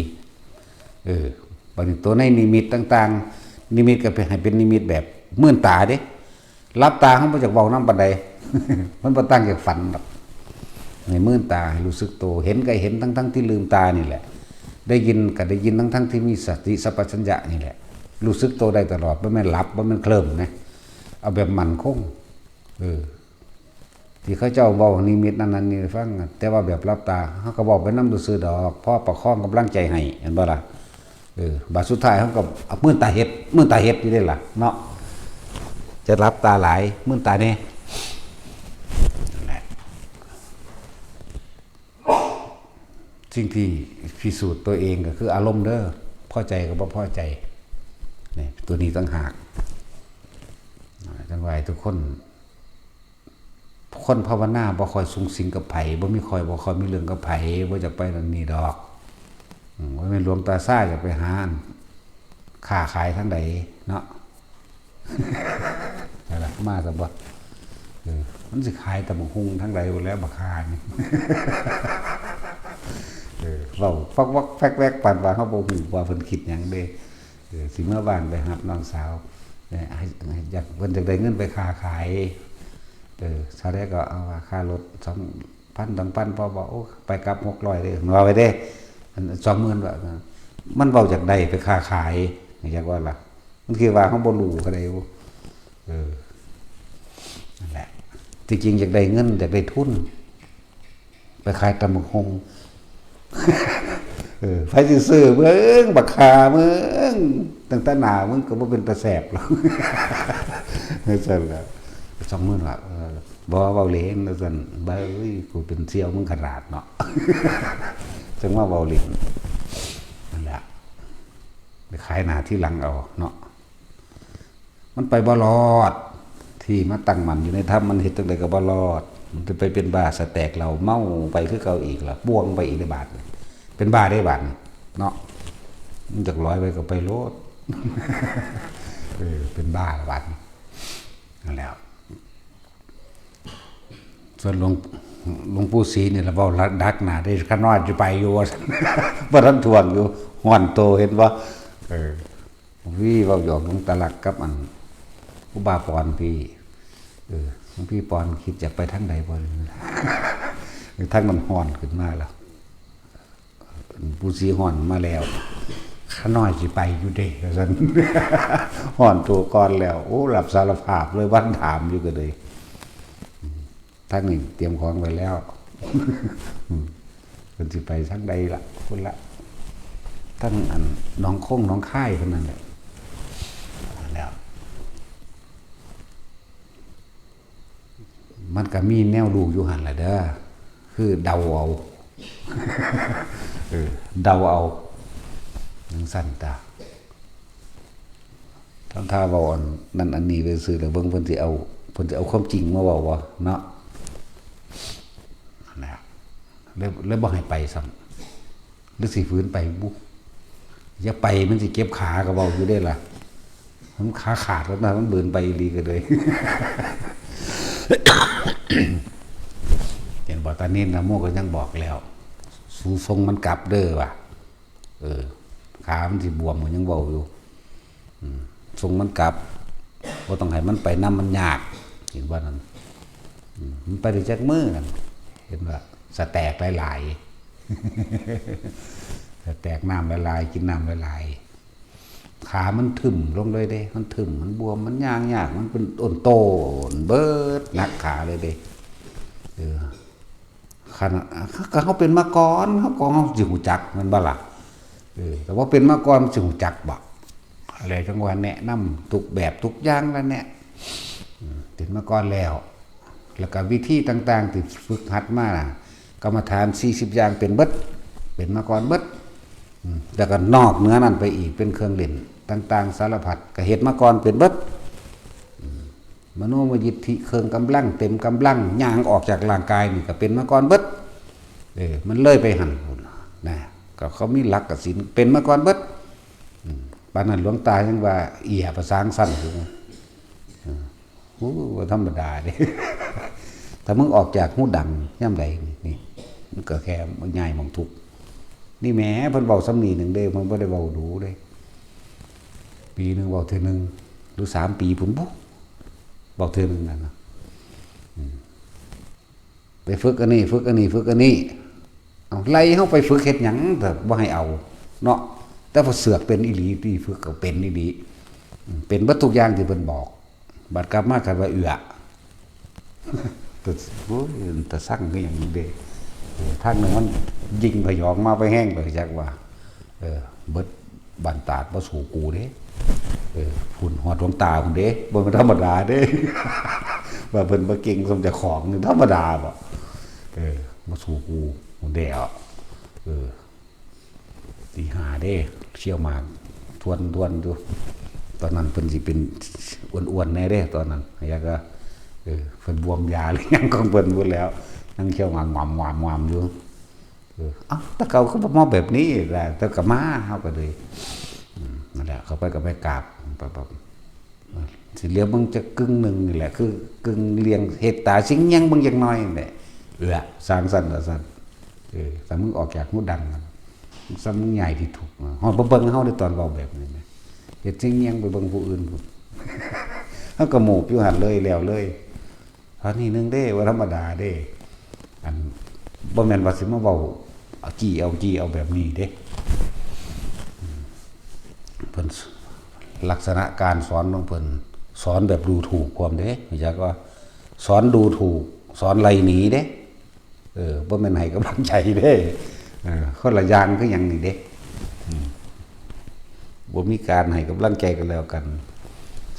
บัดนี้ตัวในนิมิตต่างๆนิมิตก็ให้เป็นนิมิตแบบมื่นตาเด้รับตาเฮาบ่จักเว้านำปานใด มันบ่ตั้งจากฝันดอกให้มื่นตาให้รู้สึกตัวเห็นก็เห็นทั้งที่ลืมตานี่แหละได้ยินก็ได้ยินทั้งที่มีสติสัพพัญญะนี่แหละรู้สึกตัวได้ตลอดบ่แม่นหลับบ่แม่นเคลิ้มนะเอาแบบมั่นคงที่เขาเจ้าเว้านิมิตนั้นนี่ฟังแต่ว่าแบบรับตาเฮาก็บอกไปนำซื่อๆดอกพอประคองกำลังใจให้เห็นบ่ล่ะบัดสุดท้ายเฮาก็เอามื่นตาเฮ็ดอยู่ได้ล่ะเนาะจะรับตาหลายมื่นตาแน่นั่นแหละสิ่งที่พิสูจน์ตัวเองก็คืออารมณ์เด้อพอใจกับบ่พอใจนี่ตัวนี้ต่างหากจังไว้ทุกคนภาวนาบ่ค่อยสุงสิงกับไผบ่ค่อยมีเรื่องกับไผบ่จะไปนั่นนี่ดอกว่าแม่นหลวงตาซ่าจะไปหาค้าขายทางใดเนาะ นั่นล่ะมาซะบ่มันสิขายตะบักหุ่งทางใดบ่แล้วบักคานี่ เว้าฟักวักแฟกแวกปานว่าเฮาบ่ฮู้ว่าเพิ่นคิดหยังเด้สิเมื่อบ้านไปรับน้องสาวให้อยากเพิ่นจักได้เงินไปค้าขายชาวได้ก็เอาว่าค่ารถ 2,000 2,000พอบอกโอ้ไปกลับ600เด้ว่าไว้เด้อัน 20,000 ว่ามันเว้าจากใดไปค้าขายอยากว่าล่ะมันคือว่าเฮาบ่รู้ก็ได้นั่นแหละที่จริงอยากได้เงินอยากได้ทุนไปขายตำบักหุ่ง ไฟซื่อๆเบิ่งบักคามึงตั้งแต่หน้ามึงก็บ่เป็นตาแสบหรอกซั่นล่ะ20,000ว่าบ่เว้าเล่นซั่นบ่เอ้ยกูเป็นเสี่ยวมึงขนาดเนาะจังว่าเว้าเล่นนั่นแหละไปขายหน้าที่หลังเอาเนาะมันไปบ่รอดที่มาตั้งมันอยู่ในถ้ำมันเฮ็ดจังได๋ก็บ่รอดมันจะไปเป็นบ้าสแตกเราเมาไปคือเก่าอีกล่ะบ่วงไปอีกในบาดเป็นบ้าได้บาดเนาะมันจากร้อยไปก็ไปโลดเป็นบ้าบาดนั่นแหละส่วนหลวงปู่ศรีนี่ล่ะเว้าดักหน้าได้ข้าน้อยจะไปอยู่บ่ทันทวงอยู่ฮ้อนโตเห็นบ่วิเว้าหยอกหลวงตาลักกับอันอุบาปอนพี่หลวงพี่ปอนคิดจะไปทางใดบ่ทางมันฮ้อนขึ้นมาแล้วปู่ศรีฮ้อนมาแล้วข้าน้อยสิไปอยู่เด้ว่าซั่นฮ้อนตัวก่อนแล้วโอ้รับสารภาพเลยวันถามอยู่ก็เลยทางนี้เตรียมของไว้แล้วเพิ่นสิไปทางใดล่ะพุ่นละทั้งอันหนองคงหนองค่ายเพิ่นนั่นแหละแล้วมันก็มีแนวดูอยู่หั่นล่ะเด้อคือเดาเอาเดาเอาจังซั่นตาทั้งท่าเว้าอันนั้นอันนี้ไปซื้อแล้วเบิ่งเพิ่นสิเอาความจริงมาเว้าบ่เนาะนะแล้วบ่ให้ไปซ้ำหรือสิฝืนไปบุอย่าไปมันสิเก็บขาก็เว้าอยู่ได้ล่ะมันขาขาดแล้วนะมันเบิ่นไปอีหลีก็เลยเห็นบ่ตอนนี้นะโมก็ยังบอกแล้วสู่ทรงมันกลับเด้อว่ะขามันสิบวมก็ยังเว้าอยู่ทรงมันกลับบ่ต้องให้มันไปนำมันยากเห็นว่านั่นมันไปได้จักมื้อนั่นเห็นว่าสแตกหลายๆสแตกน้ำหลายๆกินน้ำหลายๆขามันถึ่มลงเลยเด้มันถึ่มมันบวมมันย่างยากมันเป็นอ่อนโตเบิดหนักขาเลยเด้ขนาดเขาเป็นมาก่อนเขาก็เขาสิหูจักมันบ่ล่ะแต่ว่าเป็นมาก่อนสิหูจักบ่อะไรจังหวะแนะนำทุกแบบทุกอย่างแล้วเนี่ยเป็นมาก่อนแล้วก็วิธีต่างๆที่ฝึกหัดมากรรมฐาน40อย่างเป็นเบิดเป็นมาก่อนเบิดแล้วก็นอกเหนือนั้นไปอีกเป็นเครื่องเล่นต่างๆสารพัดก็เฮ็ดมาก่อนเป็นเบิดมโนมยิทธิเครื่องกำลังเต็มกำลังย่างออกจากร่างกายนี่ก็เป็นมาก่อนเบิดมันเลยไปหั่นนะก็เขามีหลักกับศีลเป็นมาก่อนเบิดปานนั้นหลวงตายังว่าเอียประสางสั้นอยู่โอ้ธรรมดาเด้ถ้ามึงออกจากหูดังย่ำใดนี่มันก็แค่มันง่ายมองทุกนี่แหมเพิ่นเว้าซ้ำนี่นึงเด้มันบ่ได้เว้าดูเด้ปีนึงเว้าเทื่อนึงหรือ3 ปีพุ่นบ่เว้าเทื่อนึงนั่นนะไปฝึกอันนี้ฝึกอันนี้ฝึกอันนี้เอาไล่เฮาไปฝึกเฮ็ดหยังแต่บ่ให้เอาเนาะแต่พอเสือกเป็นอีหลีที่ฝึกก็เป็นอีหลีเป็นเบิดทุกอย่างที่เพิ่นบอกบัดกลับมาก็ว่าเอื้อแต่โอ้ยแต่สั่งก็อย่างนี้เด้ทางนึงมันยิงพยองมาไปแห้งไปจักว่าเบิดบันตาดบ่สู่กูเด้พุ่นฮอดดวงตาพุ่นเด้บ่แม่นธรรมดาเด้ว่าเพิ่นบ่เก่งสมเจ้าของนี่ธรรมดาบ่บ่สู่กูพุ่นเด้ตี5เด้เชี่ยวมากทวนอยู่ตอนนั้นเพิ่นสิเป็นอ้วนๆแน่เด้ตอนนั้นอยากก็เพิ่นบวมยาหรือยังของเพิ่นพูดแล้วนั่งเชี่ยวงอมอยู่แต่เก่าเขาบ่มาแบบนี้แหละแต่ก็มาเฮาก็เลยนั่นแหละเขาไปก็ไปกราบสิเลี้ยวมึงจะกึ่งนึงนี่แหละคือกึ่งเลี้ยงเฮ็ดตาสิงยังมึงจักหน่อยนี่แหละสร้างสั่นละสั่นแต่มึงออกจากหูดังซ้ำมึงใหญ่ที่ถูกฮอดบ่เบิ่งเฮาในตอนเว้าแบบนี้เฮ็ดสิงยังไปเบิ่งผู้อื่นพุ่นเฮาก็หมู่อยู่หั่นเลยแล้วเลยอันนี้นึงเด้ว่าธรรมดาเด้อันบ่แม่นว่าสิมาเว้าเอาจี้แบบนี้เด้เพิ่นลักษณะการสอนของเพิ่นสอนแบบดูถูกความเด้อยากว่าสอนดูถูกสอนไล่หนีเด้บ่แม่นให้กำลังใจเด้ คนละอย่างคืออย่างนี้เด้บ่มีการให้กำลังใจกันแล้วกัน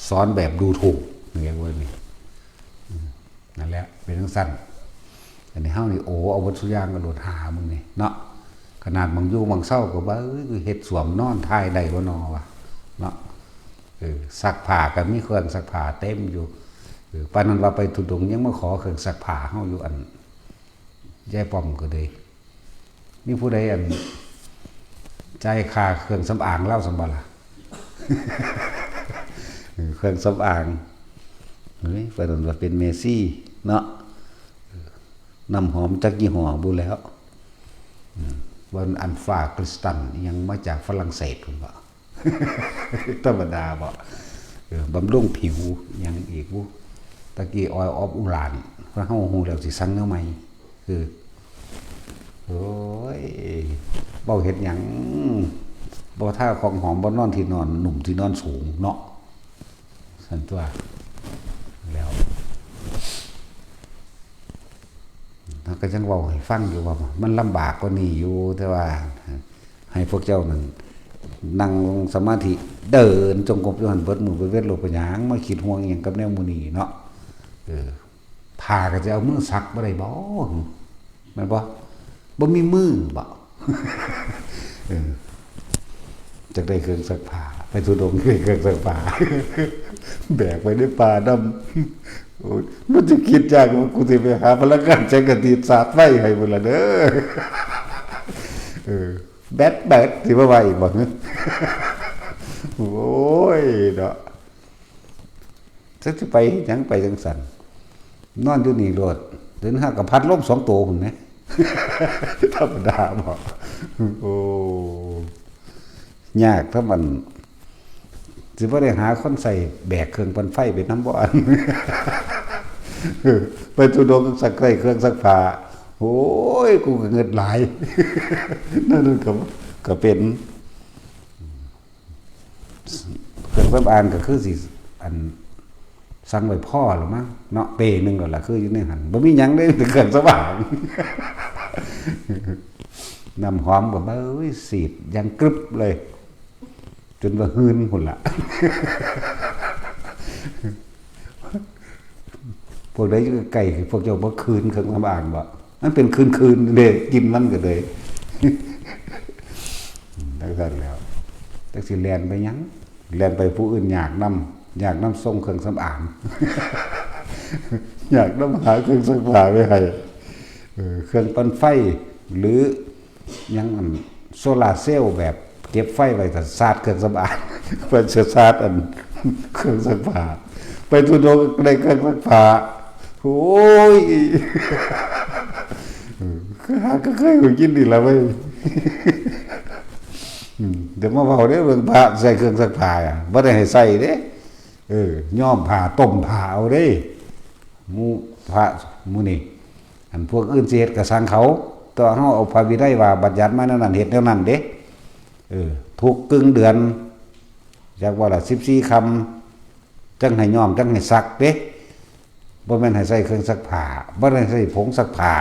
สอนแบบดูถูกอย่างว่านี่นั่นแหละเป็นทั้งสั้นอันนี้เฮานี่โอ้เอาวัตถุย่างกระโดดหามึงนี่เนาะขนาดบางอยู่บางเศร้าก็ว่าเฮ็ดสวมนอนทายได้บ่นอวะเนาะซักผ้าก็มีเครื่องซักผ้าเต็มอยู่ปานนั้นว่าไปทุดงยังมาขอเครื่องซักผ้าเฮาอยู่อันยายป้อมก็เลยมีผู้ใดอันใจค่าเครื่องสำอางเล่าสำบ่ล่ะ เครื่องสำอางเฮ้ยปานนั้นว่าเป็นเมซี่เนาะน้ำหอมจักยี่ห้อบุแล้ววันอันฟาคริสตันยังมาจากฝรั่งเศสคุณบ่ ธรรมดาบ่บำรุงผิวยังอีกบุตะกี้ออยออฟอุรานเพราะเฮาฮู้แล้วสิสั่งแนวใหม่คือโอ้ยเบ้าเฮ็ดหยังบ่ท่าของหอมบ่นอนที่นอนหนุ่มที่นอนสูงเนาะซั่นตัวแล้วก็จังเว้าให้ฟังอยู่ว่ามันลำบากกว่านี้อยู่แต่ว่าให้พวกเจ้านั่นนั่งสมาธิเดินจงกรมอยู่หั่นเบิดมื้อเบิดเวทโลกปัญญามาคิดห่วงหยังกับแนวหมู่นี้เนาะผ้าก็จะเอามือซักบ่ได้บ่แม่นบ่มีมือบ่จักได้เครื่องซักผ้าไปทุดงเครื่องซักผ้าแบกไปในป่าดำมันจะคิดยากว่ากูสิไปหาพลังงานแสงอาทิตย์สาดไฟให้พุ่นล่ะเด้อแบดสิว่าว่าอีกบ่โอ้ยเนาะจักสิไปหยังไปจังซั่นนอนอยู่นี่โลดเดินหากับพัดลม2ตัวพุ่นแหมธรรมดาบ่โอ้ยากถ้ามันสิบ่ได้หาคนใส่แบกเครื่องปั่นไฟไปนำบ่อันไปทุดงสักไกลเครื่องซักผ้าโอ้ยกูก็เงิดหลายนั่นก็เป็นเครื่องสำอางก็คือสิอันสั่งไว้พ่อหรือมั้งเนาะเปนึงแล้วล่ะคืออยู่ในหันบ่มีหยังได้ถึงเครื่องสำอางน้ำหอมก็เอ้ยสีดยังกรึบเลยจนว่าหืนพุ่นล่ะพวกใดอยู่ไกลพวกเจ้าบ่คืนเครื่องสำอางบ่มันเป็นคืนเด้กินมันก็เลยได้กันแล้วจักสิแล่นไปหยังแล่นไปผู้อื่นอยากนำส่งเครื่องสำอางอยากนำหาเครื่องซักผ้าไว้ให้เครื่องปั่นไฟหรือยังโซลาร์เซลล์แบบเก็บไฟไว้แต่ชาร์จเครื่องสำอางเพื่อจะชาร์จอันเครื่องซักผ้าไปทุดงได้เครื่องซักผ้าโอ้ยก็เคยกินดีแล้วเว้ยเดี๋ยวมาเผาเด้อเบิ่งพระใส่เครื่องซักผ้าอ่ะบ่ได้ให้ใส่เด้ย้อมผ้าต้มผ้าเอาเด้หมู่พระหมู่นี่อันพวกอื่นสิเฮ็ดก็สั่งเขาตัวเฮาเอาพระวินัยว่าบัญญัติมาแนวนั้นเฮ็ดแนวนั้นเด้ทุกกึ่งเดือนจักว่าล่ะ14ค่ำจังให้ย้อมจังให้ซักเด้บ่แม่นให้ใส่เครื่องซักผ้าบ่ได้ใส่ผงซักผ้า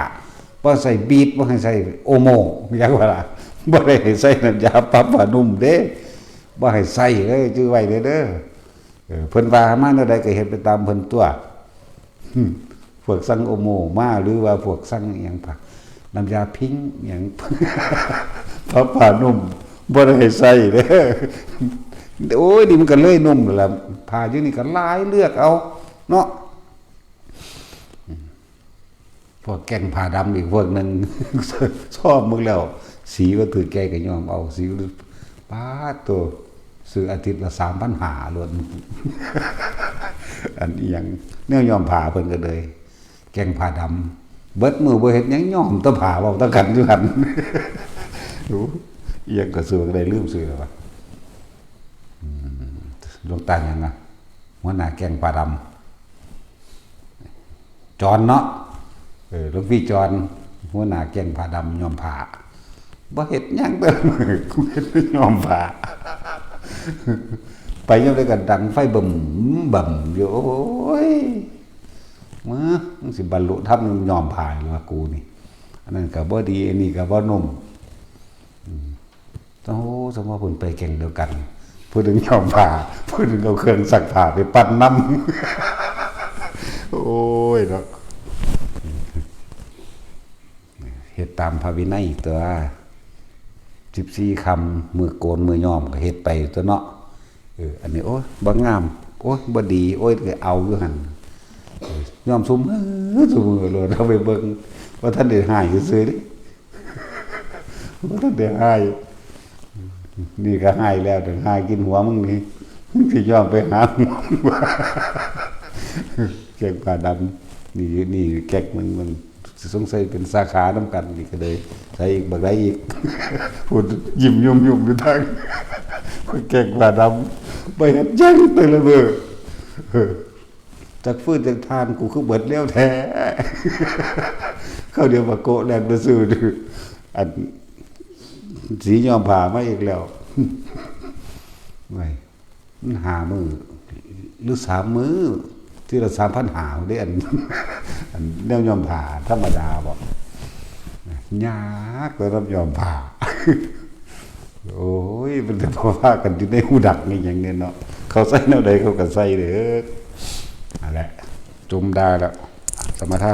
บ่ใส่บีทบ่ให้ใส่โอโมจักว่าล่ะบ่ได้ให้ใส่น้ำยาปรับผ้านุ่มเด้บ่ให้ใส่เลยจื้อไว้เด้อเพิ่นว่ามาแนวใดก็เฮ็ดไปตามเพิ่นตัวพวกสั่งโอโมมาหรือว่าพวกสั่งอีหยังผักน้ำยาพิงอีหยังปรับผ้านุ่มบ่ได้ให้ใส่เด้อโอ้ยนี่มันก็เลยนุ่มล่ะผ้าอยู่นี่ก็หลายเลือกเอาเนาะพวกแก่งผ้าดำอีกพวกนึงชอบมึงแล้วสีก็ถือแกก็ยอมเอาสีป้าตัวซื้ออาทิตย์ละ3,500ล้วนอันอีหยังแนวยอมผ้าเพิ่นก็เลยแก่งผ้าดำเบิดมือบ่เฮ็ดหยังยอมแตะผ้าเว้าตะกันอยู่หั่นรู้อีหยังก็ซื้อก็ได้ลืมซื้อแล้วว่าหลวงตาหยังอ่ะหัวหน้าแก่งผ้าดำจรเนาะหลวงพี่จรหัวหน้าแก่งผ้าดำยอมผ้าบ่เฮ็ดหยังเด้อกูเฮ็ดยอมผ้าไปยังได้กันดังไฟบ่มอยู่โอ้ยมึงสิบรรลุธรรมยอมผ้าหรือว่ากูนี่อันนั้นก็บ่ดีอันนี้ก็บ่นุ่ม โอ้สมมติว่าเพิ่นไปแก่งเดียวกันผู้หนึงยอมผ่าผู้หนึงเอาเครื่องซักผ้าไปปั่นน้ำโอ้ยเนาะเฮ็ดตามพระวินัยตัว14คำมือโกนมือย่อมก็เฮ็ดไปตัวเนาะอันนี้โอ้ยบ่งามโอ้ยบ่ดีโอ้ยก็เอาอยู่หั่นย่อมซุมซุมเลยเอาไปเบิ่งว่าท่านได้หายซื่อๆดิว่าท่านได้หายนี่ก็หายแล้วแต่หายกินหัวมึงนี่สิยอมไปหาหัวมึงว่าแกงปลาดำนี่แกกมันสงสัยเป็นสาขาน้ำกันนี่ก็เลยใส่อีกบักได้อีกพูดยิ้มยุ่มอยู่ทางแกงปลาดำไปหัดจังไปเลยเบ้อจากฟื้นจากทานกูคือเบิดแล้วแท้เข้าเดียวมาโกะแรงซื่อดื้ออันสียอมผ่ามาอีกแล้วไม่มันหามือหรือ3 มื้อที่เรา3,000หาได้อันแนวยอมผ่าธรรมดาบอกยากเลยรับยอมผ่าโอ้ยมันจะพอว่ากันที่ในหูดักนี่อย่างเงี้ยเนาะเขาใส่แนวใดเขาก็ใส่เด้อนั่นแหละจุ่มได้แล้วสมถะ